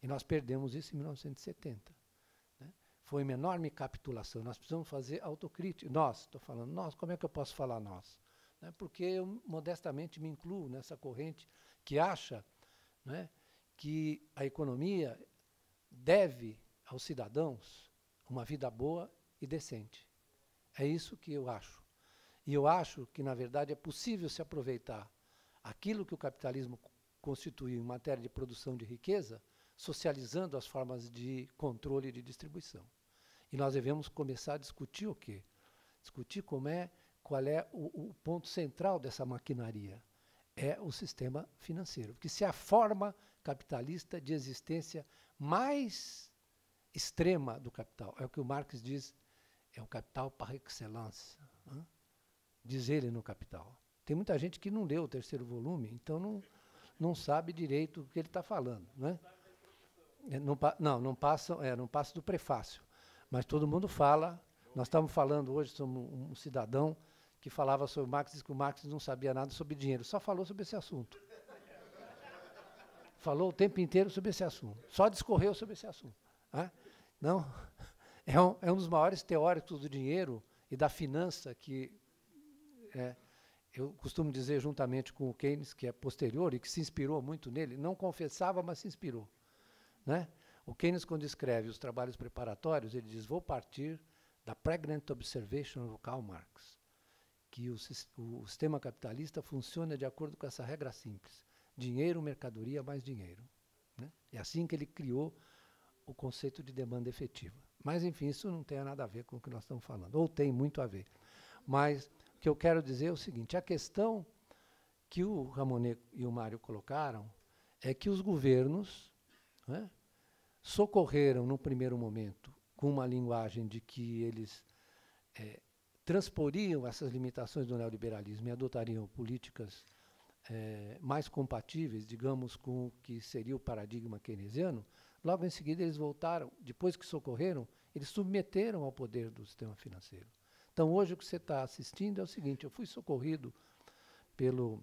E nós perdemos isso em 1970. Né? Foi uma enorme capitulação. Nós precisamos fazer autocrítica. Nós, estou falando nós, como é que eu posso falar nós? Né? Porque eu, modestamente, me incluo nessa corrente que acha, né, que a economia deve aos cidadãos uma vida boa e decente. É isso que eu acho. E eu acho que, na verdade, é possível se aproveitar aquilo que o capitalismo constitui em matéria de produção de riqueza, socializando as formas de controle e de distribuição. E nós devemos começar a discutir o quê? Discutir qual é o ponto central dessa maquinaria. É o sistema financeiro. Porque se a forma capitalista de existência mais extrema do capital, é o que o Marx diz, é o capital par excellence, né? Diz ele no Capital. Tem muita gente que não leu o terceiro volume, então não sabe direito o que ele está falando, né? Não passa do prefácio. Mas todo mundo fala. Nós estamos falando hoje sobre um cidadão que falava sobre Marx, diz que o Marx não sabia nada sobre dinheiro, só falou sobre esse assunto. Falou o tempo inteiro sobre esse assunto, só discorreu sobre esse assunto. Né? Não, é um dos maiores teóricos do dinheiro e da finança que eu costumo dizer, juntamente com o Keynes, que é posterior e que se inspirou muito nele, não confessava, mas se inspirou. Né? O Keynes, quando escreve os trabalhos preparatórios, ele diz, vou partir da Pregnant Observation of Karl Marx, que o sistema capitalista funciona de acordo com essa regra simples, dinheiro, mercadoria, mais dinheiro. Né? É assim que ele criou o conceito de demanda efetiva. Mas, enfim, isso não tem nada a ver com o que nós estamos falando, ou tem muito a ver. Mas o que eu quero dizer é o seguinte, a questão que o Ramonet e o Mário colocaram é que os governos, né, socorreram, no primeiro momento, com uma linguagem de que eles transporiam essas limitações do neoliberalismo e adotariam políticas mais compatíveis, digamos, com o que seria o paradigma keynesiano. Logo em seguida eles voltaram, depois que socorreram, eles submeteram ao poder do sistema financeiro. Então hoje o que você está assistindo é o seguinte, eu fui socorrido pelos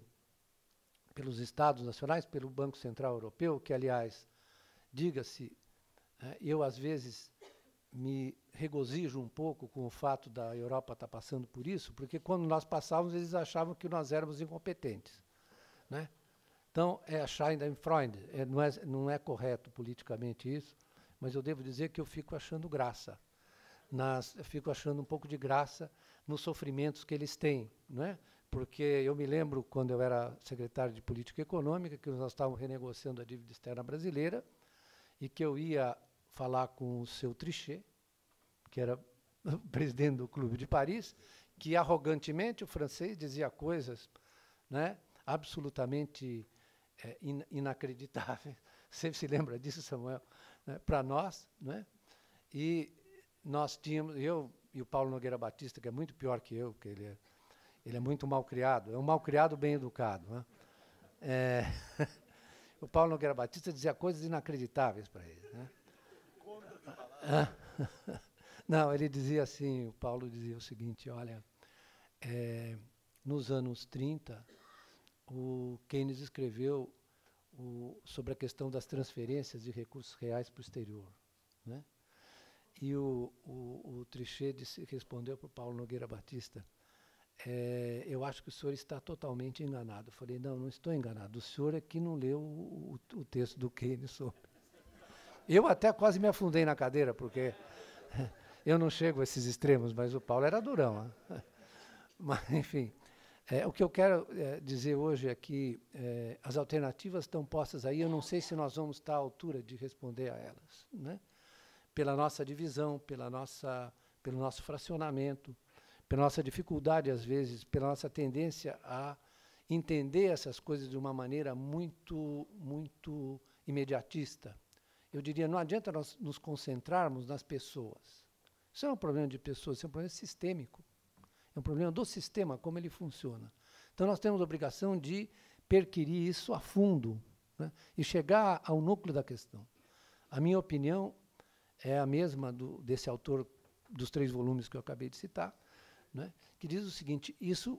Estados nacionais, pelo Banco Central Europeu, que, aliás, diga-se, eu às vezes me regozijo um pouco com o fato da Europa estar passando por isso, porque quando nós passávamos eles achavam que nós éramos incompetentes. Né? Então, é a Schadenfreude, não é correto politicamente isso, mas eu devo dizer que eu fico achando graça. Eu fico achando um pouco de graça nos sofrimentos que eles têm. Né? Porque eu me lembro, quando eu era secretário de Política Econômica, que nós estávamos renegociando a dívida externa brasileira, e que eu ia falar com o seu Trichet, que era o presidente do Clube de Paris, que arrogantemente o francês dizia coisas, né, absolutamente inacreditáveis. Você se lembra disso, Samuel? Né, para nós, né? E nós tínhamos, eu e o Paulo Nogueira Batista, que é muito pior que eu, porque ele é muito mal criado, é um mal criado bem educado. Né? O Paulo Nogueira Batista dizia coisas inacreditáveis para ele. Né? Não, ele dizia assim, o Paulo dizia o seguinte, olha, nos anos 30, o Keynes escreveu sobre a questão das transferências de recursos reais para o exterior. Né? E o Trichet respondeu para o Paulo Nogueira Batista, eu acho que o senhor está totalmente enganado. Eu falei, não estou enganado. O senhor é que não leu o texto do Keynes sobre. Eu até quase me afundei na cadeira, porque eu não chego a esses extremos, mas o Paulo era durão. Mas, enfim, o que eu quero dizer hoje é que as alternativas estão postas aí. Eu não sei se nós vamos estar à altura de responder a elas, né? Pela nossa divisão, pelo nosso fracionamento, pela nossa dificuldade, às vezes, pela nossa tendência a entender essas coisas de uma maneira muito, muito imediatista. Eu diria, não adianta nós nos concentrarmos nas pessoas. Isso não é um problema de pessoas, isso é um problema sistêmico. É um problema do sistema, como ele funciona. Então, nós temos a obrigação de perquirir isso a fundo, né, e chegar ao núcleo da questão. A minha opinião é a mesma desse autor dos 3 volumes que eu acabei de citar, né, que diz o seguinte: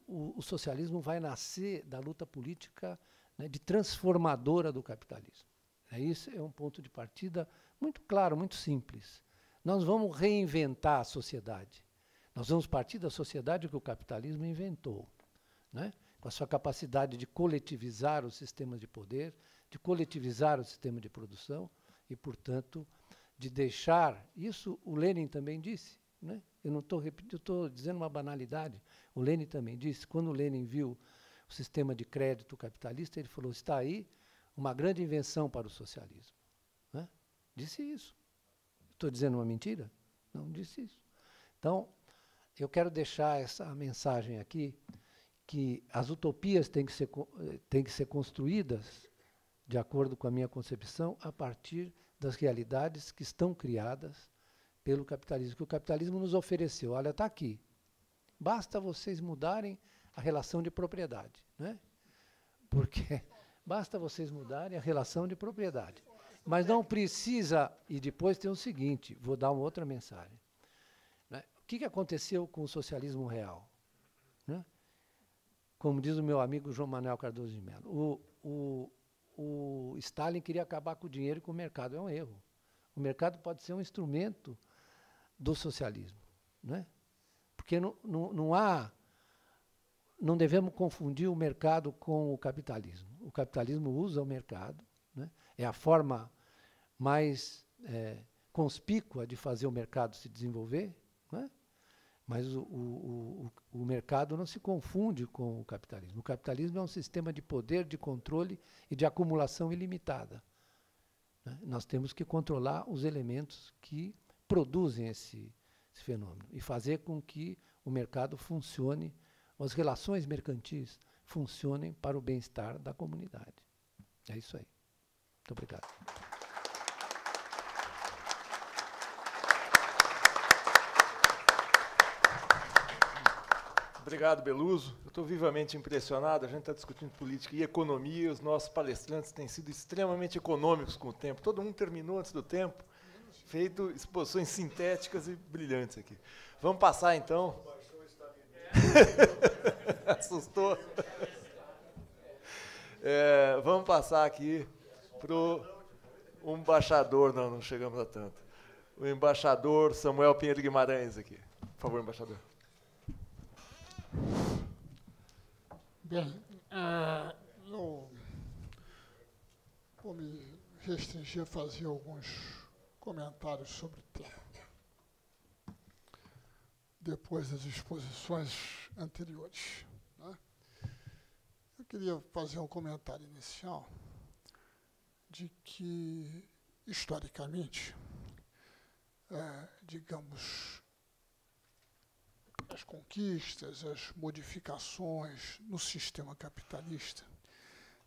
o socialismo vai nascer da luta política, né, de transformadora do capitalismo. Isso é um ponto de partida muito claro, muito simples. Nós vamos reinventar a sociedade. Nós vamos partir da sociedade que o capitalismo inventou, né, com a sua capacidade de coletivizar os sistemas de poder, de coletivizar o sistema de produção e, portanto, de deixar... Isso o Lenin também disse, né? Eu não estou repetindo, estou dizendo uma banalidade. O Lenin também disse, quando o Lenin viu o sistema de crédito capitalista, ele falou, está aí uma grande invenção para o socialismo, né? Disse isso. Estou dizendo uma mentira? Não disse isso. Então, eu quero deixar essa mensagem aqui, que as utopias têm que ser construídas, de acordo com a minha concepção, a partir das realidades que estão criadas pelo capitalismo, que o capitalismo nos ofereceu. Olha, está aqui. Basta vocês mudarem a relação de propriedade, né? Porque basta vocês mudarem a relação de propriedade. Mas não precisa... E depois tem o seguinte, vou dar uma outra mensagem, né? O que aconteceu com o socialismo real, né? Como diz o meu amigo João Manuel Cardoso de Mello, o Stalin queria acabar com o dinheiro e com o mercado. É um erro. O mercado pode ser um instrumento do socialismo, né? Porque não devemos confundir o mercado com o capitalismo. O capitalismo usa o mercado, né? É a forma mais conspícua de fazer o mercado se desenvolver, né? Mas o mercado não se confunde com o capitalismo. O capitalismo é um sistema de poder, de controle e de acumulação ilimitada, né? Nós temos que controlar os elementos que produzem esse fenômeno e fazer com que o mercado funcione, as relações mercantis funcionem para o bem-estar da comunidade. É isso aí. Muito obrigado.
Obrigado, Beluso. Eu estou vivamente impressionado. A gente está discutindo política e economia, e os nossos palestrantes têm sido extremamente econômicos com o tempo. Todo mundo terminou antes do tempo, feito exposições sintéticas e brilhantes aqui. Vamos passar, então. Assustou. Vamos passar aqui para o embaixador. Não chegamos a tanto. O embaixador Samuel Pinheiro Guimarães aqui. Por favor, embaixador.
Bem, eu vou me restringir a fazer alguns comentários sobre o tema, depois das exposições anteriores, né? Eu queria fazer um comentário inicial de que, historicamente, digamos, as conquistas, as modificações no sistema capitalista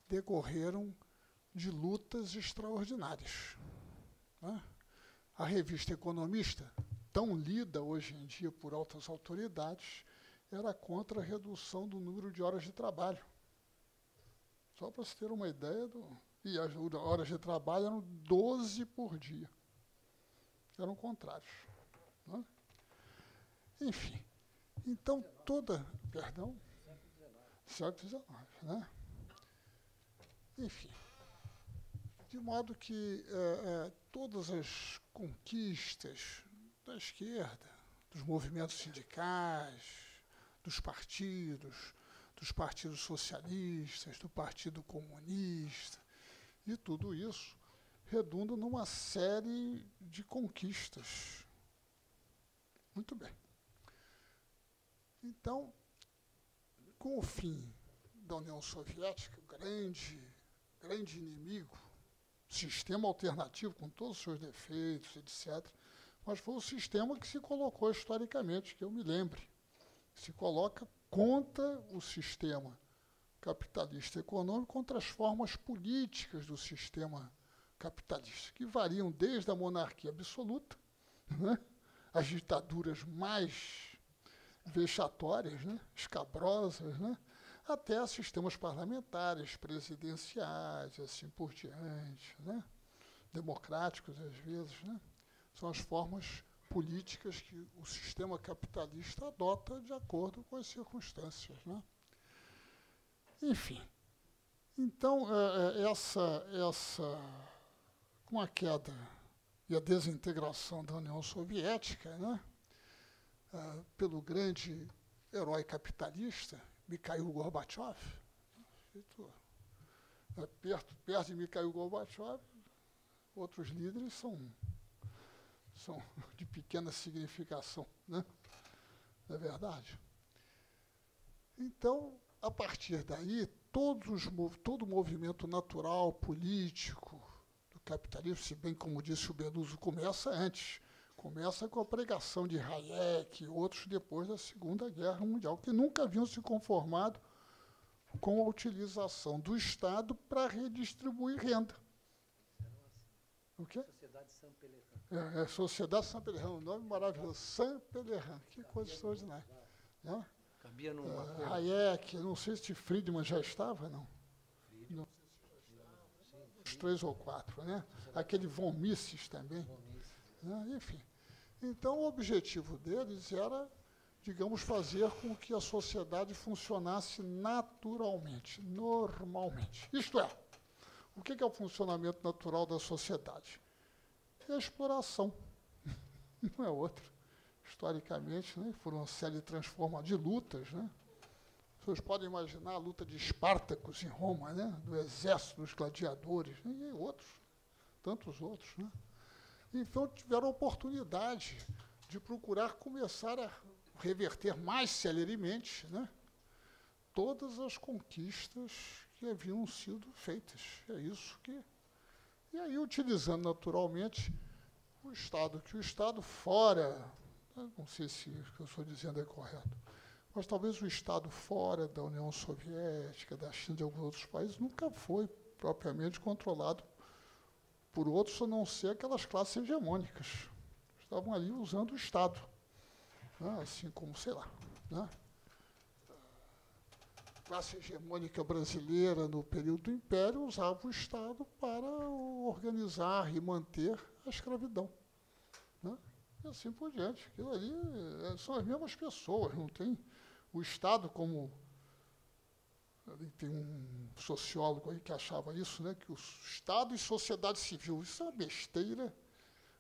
decorreram de lutas extraordinárias, né? A revista Economista, tão lida hoje em dia por altas autoridades, era contra a redução do número de horas de trabalho. Só para se ter uma ideia, e as horas de trabalho eram 12 por dia. Eram contrários, né? Enfim. Então, perdão, 119, né? Enfim, de modo que todas as conquistas da esquerda, dos movimentos sindicais, dos partidos socialistas, do Partido Comunista, e tudo isso redunda numa série de conquistas. Muito bem. Então, com o fim da União Soviética, o grande inimigo, sistema alternativo com todos os seus defeitos, etc., mas foi o sistema que se colocou historicamente, que eu me lembre, se coloca contra o sistema capitalista econômico, contra as formas políticas do sistema capitalista, que variam desde a monarquia absoluta, né, as ditaduras mais vexatórias, né, escabrosas, né, até sistemas parlamentares, presidenciais, assim por diante, né, democráticos às vezes, né, são as formas políticas que o sistema capitalista adota de acordo com as circunstâncias, né. Enfim, então com a queda e a desintegração da União Soviética, né, pelo grande herói capitalista, Mikhail Gorbachev, perto de Mikhail Gorbachev, outros líderes são de pequena significação, né? Não é verdade? Então, a partir daí, todo o movimento natural, político, do capitalismo, se bem como disse o Beluso, começa antes. Começa com a pregação de Hayek e outros depois da Segunda Guerra Mundial, que nunca haviam se conformado com a utilização do Estado para redistribuir renda. O quê?
Sociedade Saint-Pélerin.
Sociedade Saint-Pélerin, um nome maravilhoso. Saint-Pélerin, que coisa extraordinária. Né?
Cabia numa
Hayek, não sei se Friedman já estava, não. Não. Os 3 ou 4, né? Aquele von Mises também. Né? Enfim. Então, o objetivo deles era, digamos, fazer com que a sociedade funcionasse naturalmente, normalmente. Isto é, o que é o funcionamento natural da sociedade? É a exploração, não é outra. Historicamente, né, foram uma série de lutas. Né? Vocês podem imaginar a luta de Espartacus em Roma, né, do exército dos gladiadores, né, e outros, tantos outros. Né? Então, tiveram a oportunidade de procurar começar a reverter mais celeremente, né, todas as conquistas que haviam sido feitas. É isso que... E aí, utilizando naturalmente o Estado fora, não sei se o que eu estou dizendo é correto, mas talvez o Estado fora da União Soviética, da China, de alguns outros países, nunca foi propriamente controlado por outros, a não ser aquelas classes hegemônicas. Estavam ali usando o Estado, né, assim como, sei lá, né, a classe hegemônica brasileira, no período do Império, usava o Estado para organizar e manter a escravidão. Né, e assim por diante. Aquilo ali são as mesmas pessoas, não tem o Estado como... Tem um sociólogo aí que achava isso, né, que o Estado e sociedade civil, isso é uma besteira,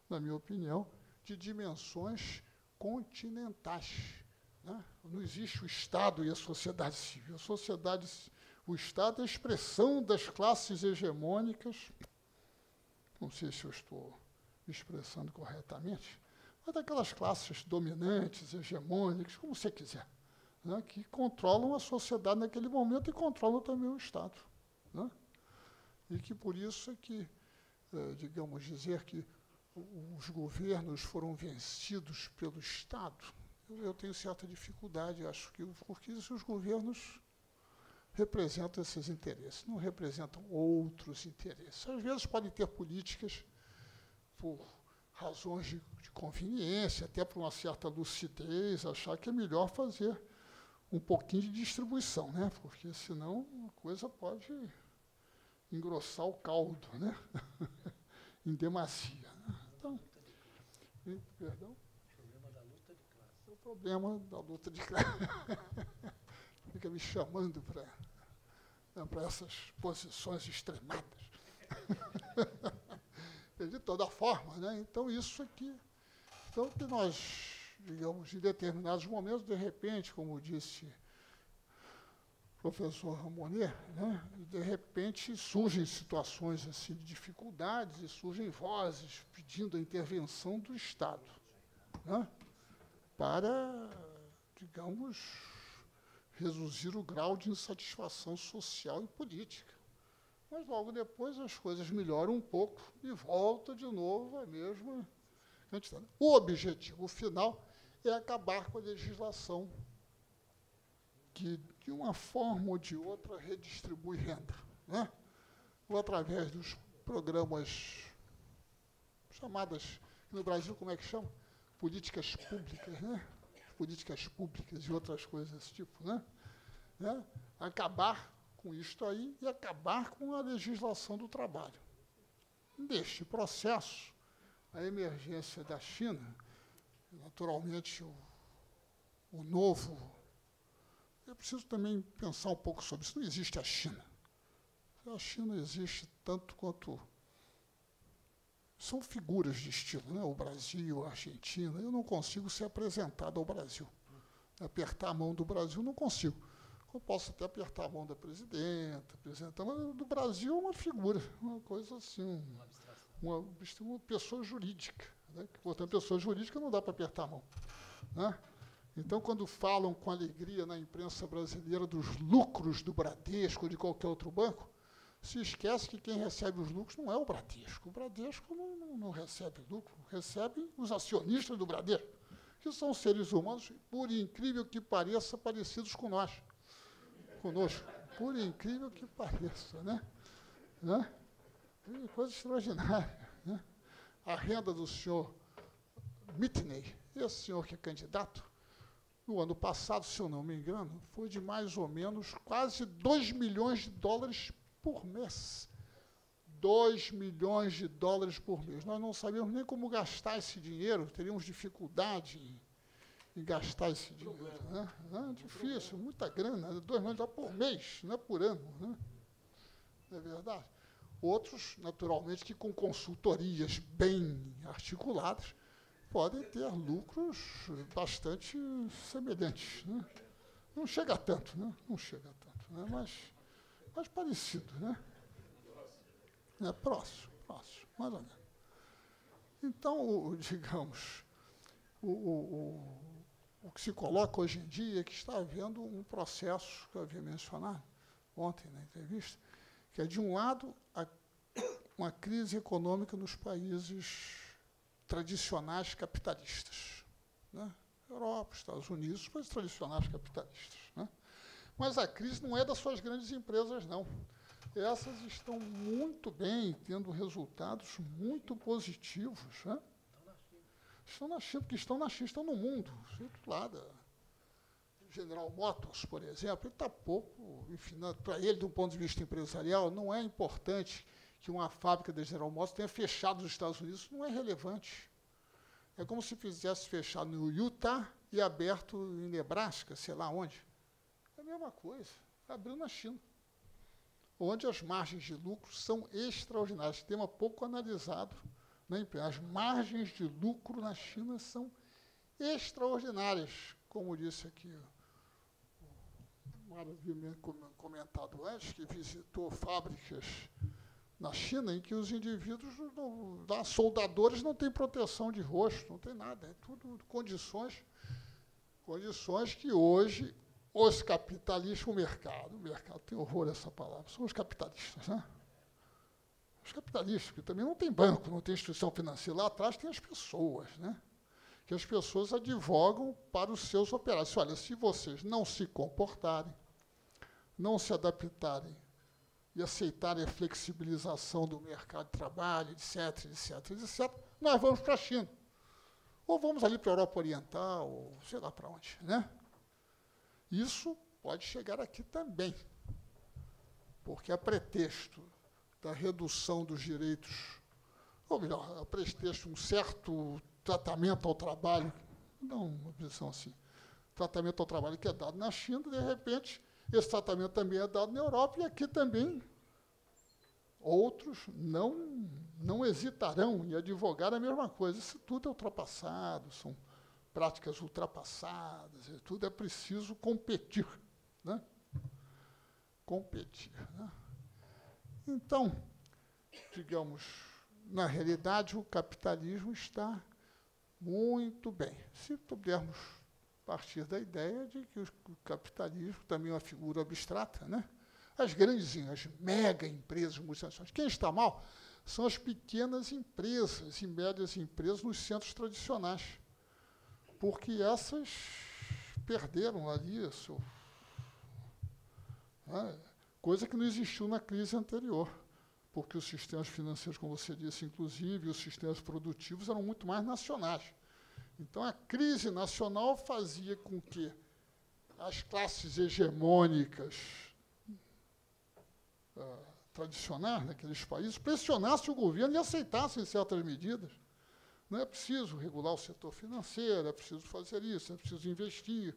na minha opinião, de dimensões continentais. Né? Não existe o Estado e a sociedade civil. O Estado é a expressão das classes hegemônicas, não sei se eu estou me expressando corretamente, mas daquelas classes dominantes, hegemônicas, como você quiser. Né, que controlam a sociedade naquele momento e controlam também o Estado. Né? E que por isso é que, digamos, dizer que os governos foram vencidos pelo Estado, eu tenho certa dificuldade, acho que, porque os governos representam esses interesses, não representam outros interesses. Às vezes podem ter políticas por razões de conveniência, até por uma certa lucidez, achar que é melhor fazer um pouquinho de distribuição, né? Porque senão a coisa pode engrossar o caldo, né? Em demasia. Né? Então, perdão? O problema da luta de classe. Fica me chamando para essas posições extremadas. De toda forma, né? Então, isso aqui. Então, que nós digamos, em determinados momentos, de repente, como disse o professor Ramonet, né, de repente surgem situações assim, de dificuldades e surgem vozes pedindo a intervenção do Estado, né, para, digamos, reduzir o grau de insatisfação social e política. Mas logo depois as coisas melhoram um pouco e volta de novo a mesma quantidade. O objetivo final é acabar com a legislação que, de uma forma ou de outra, redistribui renda, né? Ou através dos programas chamadas, no Brasil, como é que chama? Políticas públicas, né? Políticas públicas e outras coisas desse tipo, né? Acabar com isto aí e acabar com a legislação do trabalho. Neste processo, a emergência da China, naturalmente o novo, eu preciso também pensar um pouco sobre isso. Não existe a China. A China existe tanto quanto... São figuras de estilo, né? O Brasil, a Argentina. Eu não consigo ser apresentado ao Brasil. Apertar a mão do Brasil, não consigo. Eu posso até apertar a mão da presidenta, mas do Brasil é uma figura, uma coisa assim, uma pessoa jurídica. Né? Portanto, pessoa jurídica não dá para apertar a mão. Né? Então, quando falam com alegria na imprensa brasileira dos lucros do Bradesco ou de qualquer outro banco, se esquece que quem recebe os lucros não é o Bradesco. O Bradesco não recebe lucro, recebem os acionistas do Bradesco, que são seres humanos, por incrível que pareça, parecidos com nós. Conosco, por incrível que pareça, né? Coisa extraordinária. Né? A renda do senhor Mitney, esse senhor que é candidato, no ano passado, se eu não me engano, foi de mais ou menos quase 2 milhões de dólares por mês. 2 milhões de dólares por mês. Nós não sabíamos nem como gastar esse dinheiro, teríamos dificuldade em gastar esse dinheiro. Né? É difícil, muita grana, 2 milhões de dólares por mês, não é por ano. Né? Não é verdade? Outros, naturalmente, que com consultorias bem articuladas, podem ter lucros bastante semelhantes. Né? Não chega a tanto, né? Não chega a tanto, né? Mas parecido. Né? É próximo, mais ou menos. Então, digamos, o que se coloca hoje em dia é que está havendo um processo, que eu havia mencionado ontem na entrevista, que é, de um lado, uma crise econômica nos países tradicionais capitalistas. Né? Europa, Estados Unidos, países tradicionais capitalistas. Né? Mas a crise não é das suas grandes empresas, não. Essas estão muito bem, tendo resultados muito positivos. Né? Estão na China, porque estão na China, estão no mundo. Lá da General Motors, por exemplo, ele está pouco, enfim, para ele, do ponto de vista empresarial, não é importante que uma fábrica da General Motors tenha fechado nos Estados Unidos, isso não é relevante. É como se fizesse fechado no Utah e aberto em Nebraska, sei lá onde. É a mesma coisa, abriu na China, onde as margens de lucro são extraordinárias, tema pouco analisado. As margens de lucro na China são extraordinárias, como disse aqui o Mário havia comentado antes, que visitou fábricas na China em que os indivíduos, soldadores, não têm proteção de rosto, não tem nada, é tudo condições que hoje os capitalistas, o mercado tem horror a essa palavra, são os capitalistas, né? Os capitalistas, que também não tem banco, não tem instituição financeira. Lá atrás tem as pessoas, né? Que as pessoas advogam para os seus operários. Olha, se vocês não se comportarem, não se adaptarem e aceitarem a flexibilização do mercado de trabalho, etc., nós vamos para a China. Ou vamos ali para a Europa Oriental, ou sei lá para onde. Né? Isso pode chegar aqui também, porque a pretexto da redução dos direitos, ou melhor, a pretexto de um certo tratamento ao trabalho, não uma visão assim, tratamento ao trabalho que é dado na China, de repente, esse tratamento também é dado na Europa, e aqui também outros não hesitarão em advogar a mesma coisa. Isso tudo é ultrapassado, são práticas ultrapassadas e tudo, é preciso competir, né? Competir, né? Então, digamos, na realidade, o capitalismo está muito bem. Se pudermos partir da ideia de que o capitalismo também é uma figura abstrata, né? As grandes, as mega empresas multinacionais. Quem está mal são as pequenas empresas e médias empresas nos centros tradicionais, porque essas perderam ali coisa que não existiu na crise anterior, porque os sistemas financeiros, como você disse, inclusive, os sistemas produtivos eram muito mais nacionais. Então, a crise nacional fazia com que as classes hegemônicas tradicionais naqueles países pressionassem o governo e aceitassem certas medidas. Não é preciso regular o setor financeiro, é preciso fazer isso, é preciso investir,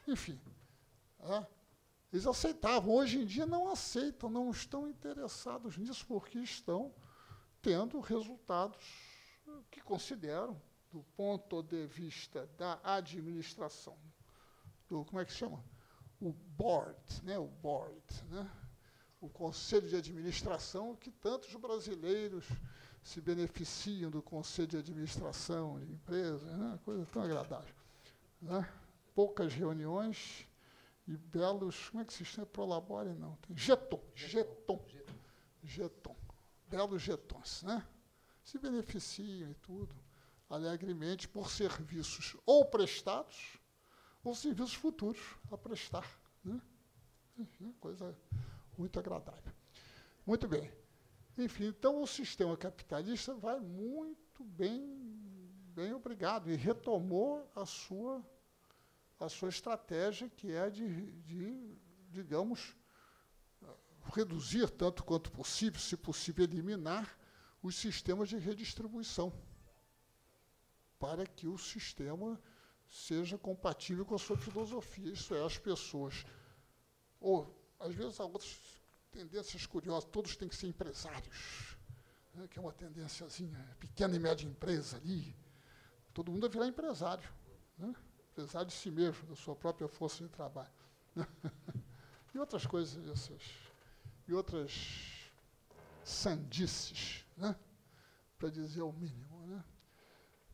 enfim. Eles aceitavam. Hoje em dia não aceitam, não estão interessados nisso, porque estão tendo resultados que consideram, do ponto de vista da administração, como é que se chama? O board, né? O board, né? O conselho de administração, que tantos brasileiros se beneficiam do conselho de administração de empresas, né? Coisa tão agradável, né? Poucas reuniões e belos, como é que se chama? Prolabore, não. Tem jeton. Belos jetons, né? Se beneficiam e tudo, alegremente, por serviços ou prestados ou serviços futuros a prestar, né? Enfim, coisa muito agradável. Muito bem. Enfim, então o sistema capitalista vai muito bem obrigado, e retomou a sua estratégia, que é de, digamos, reduzir tanto quanto possível, se possível eliminar, os sistemas de redistribuição, para que o sistema seja compatível com a sua filosofia. Isso é, as pessoas, ou, às vezes, há outras tendências curiosas, todos têm que ser empresários, né, que é uma tendênciazinha, pequena e média empresa ali, todo mundo vai virar empresário, né? Empresário de si mesmo, da sua própria força de trabalho. E outras coisas dessas, e outras sandices, né? Para dizer o mínimo, né?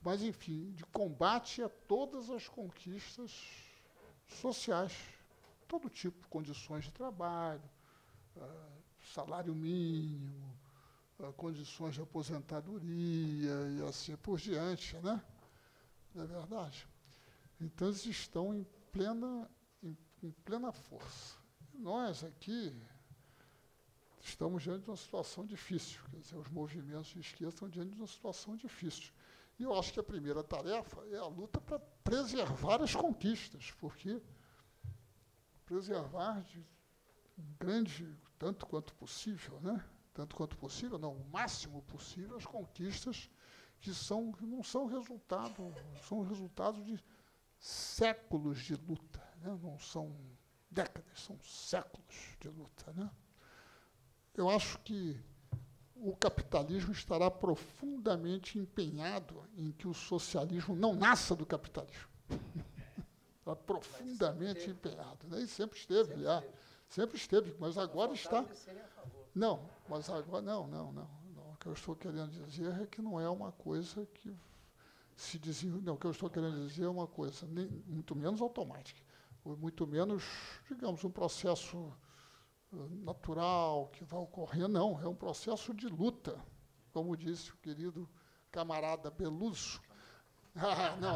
Mas, enfim, de combate a todas as conquistas sociais, todo tipo, condições de trabalho, salário mínimo, condições de aposentadoria e assim por diante, né? Não é verdade? Então, eles estão em plena força. E nós aqui estamos diante de uma situação difícil, quer dizer, os movimentos de esquerda estão diante de uma situação difícil. E eu acho que a primeira tarefa é a luta para preservar as conquistas, porque preservar de grande, tanto quanto possível, né? Tanto quanto possível, não, o máximo possível, as conquistas que não são resultado, são resultados de séculos de luta, né? Não são décadas, são séculos de luta, né? Eu acho que o capitalismo estará profundamente empenhado em que o socialismo não nasça do capitalismo. Está profundamente empenhado, né? E sempre esteve, sempre esteve, mas agora está. Não, mas agora não. O que eu estou querendo dizer é que não é uma coisa que se desenvolve. Não, o que eu estou querendo dizer é uma coisa muito menos automática, ou muito menos, digamos, um processo natural que vai ocorrer, não, é um processo de luta, como disse o querido camarada Beluso.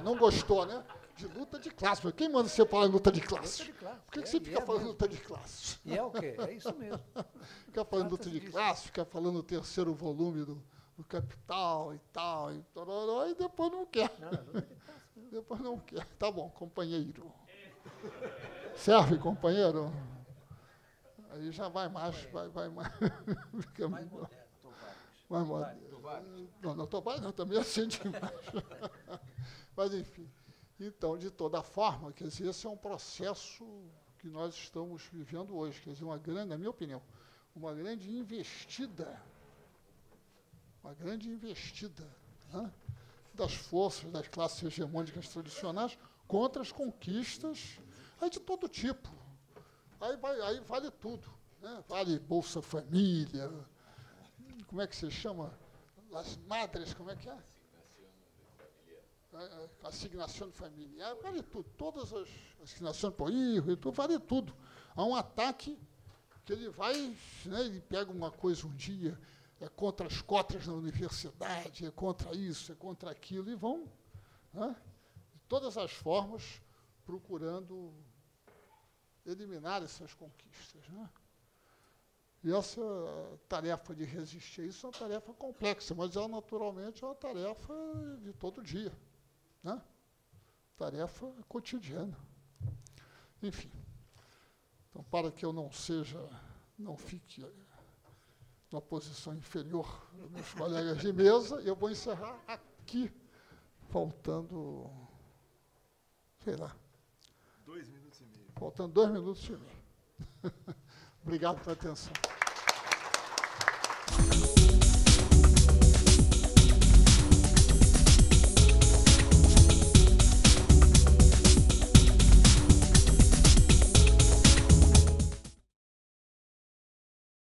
Não gostou, né? De luta de classe. Quem manda você falar em luta de classe? Luta de classe. Por que você fica falando luta de classe?
E é o quê? É isso mesmo.
Fica falando luta de classe, fica falando o terceiro volume do Capital e tal, e depois não quer. Depois não quer. Tá bom, companheiro. Serve, companheiro? Aí já vai mais, vai mais. Fica mais moderno. Mais moderno. Não, Tobalho não, também assim demais. Mas, enfim. Então, de toda forma, quer dizer, esse é um processo que nós estamos vivendo hoje. Quer dizer, na minha opinião, uma grande investida, né, das forças, das classes hegemônicas tradicionais contra as conquistas aí de todo tipo. Aí vale tudo, né? Vale Bolsa Família, como é que se chama? As madres, como é que é? Assignação familiar, vale tudo. Todas as assignações por erro, vale tudo. Há um ataque que ele vai, né, ele pega uma coisa um dia, é contra as cotas na universidade, é contra isso, é contra aquilo, e vão, né, de todas as formas, procurando eliminar essas conquistas, né? E essa tarefa de resistir a isso é uma tarefa complexa, mas ela, naturalmente, é uma tarefa de todo dia, né? Tarefa cotidiana. Enfim. Então, para que eu não fique numa posição inferior dos meus colegas de mesa, eu vou encerrar aqui, faltando, sei lá.
2 minutos e meio.
Faltando 2 minutos e meio. Obrigado pela atenção.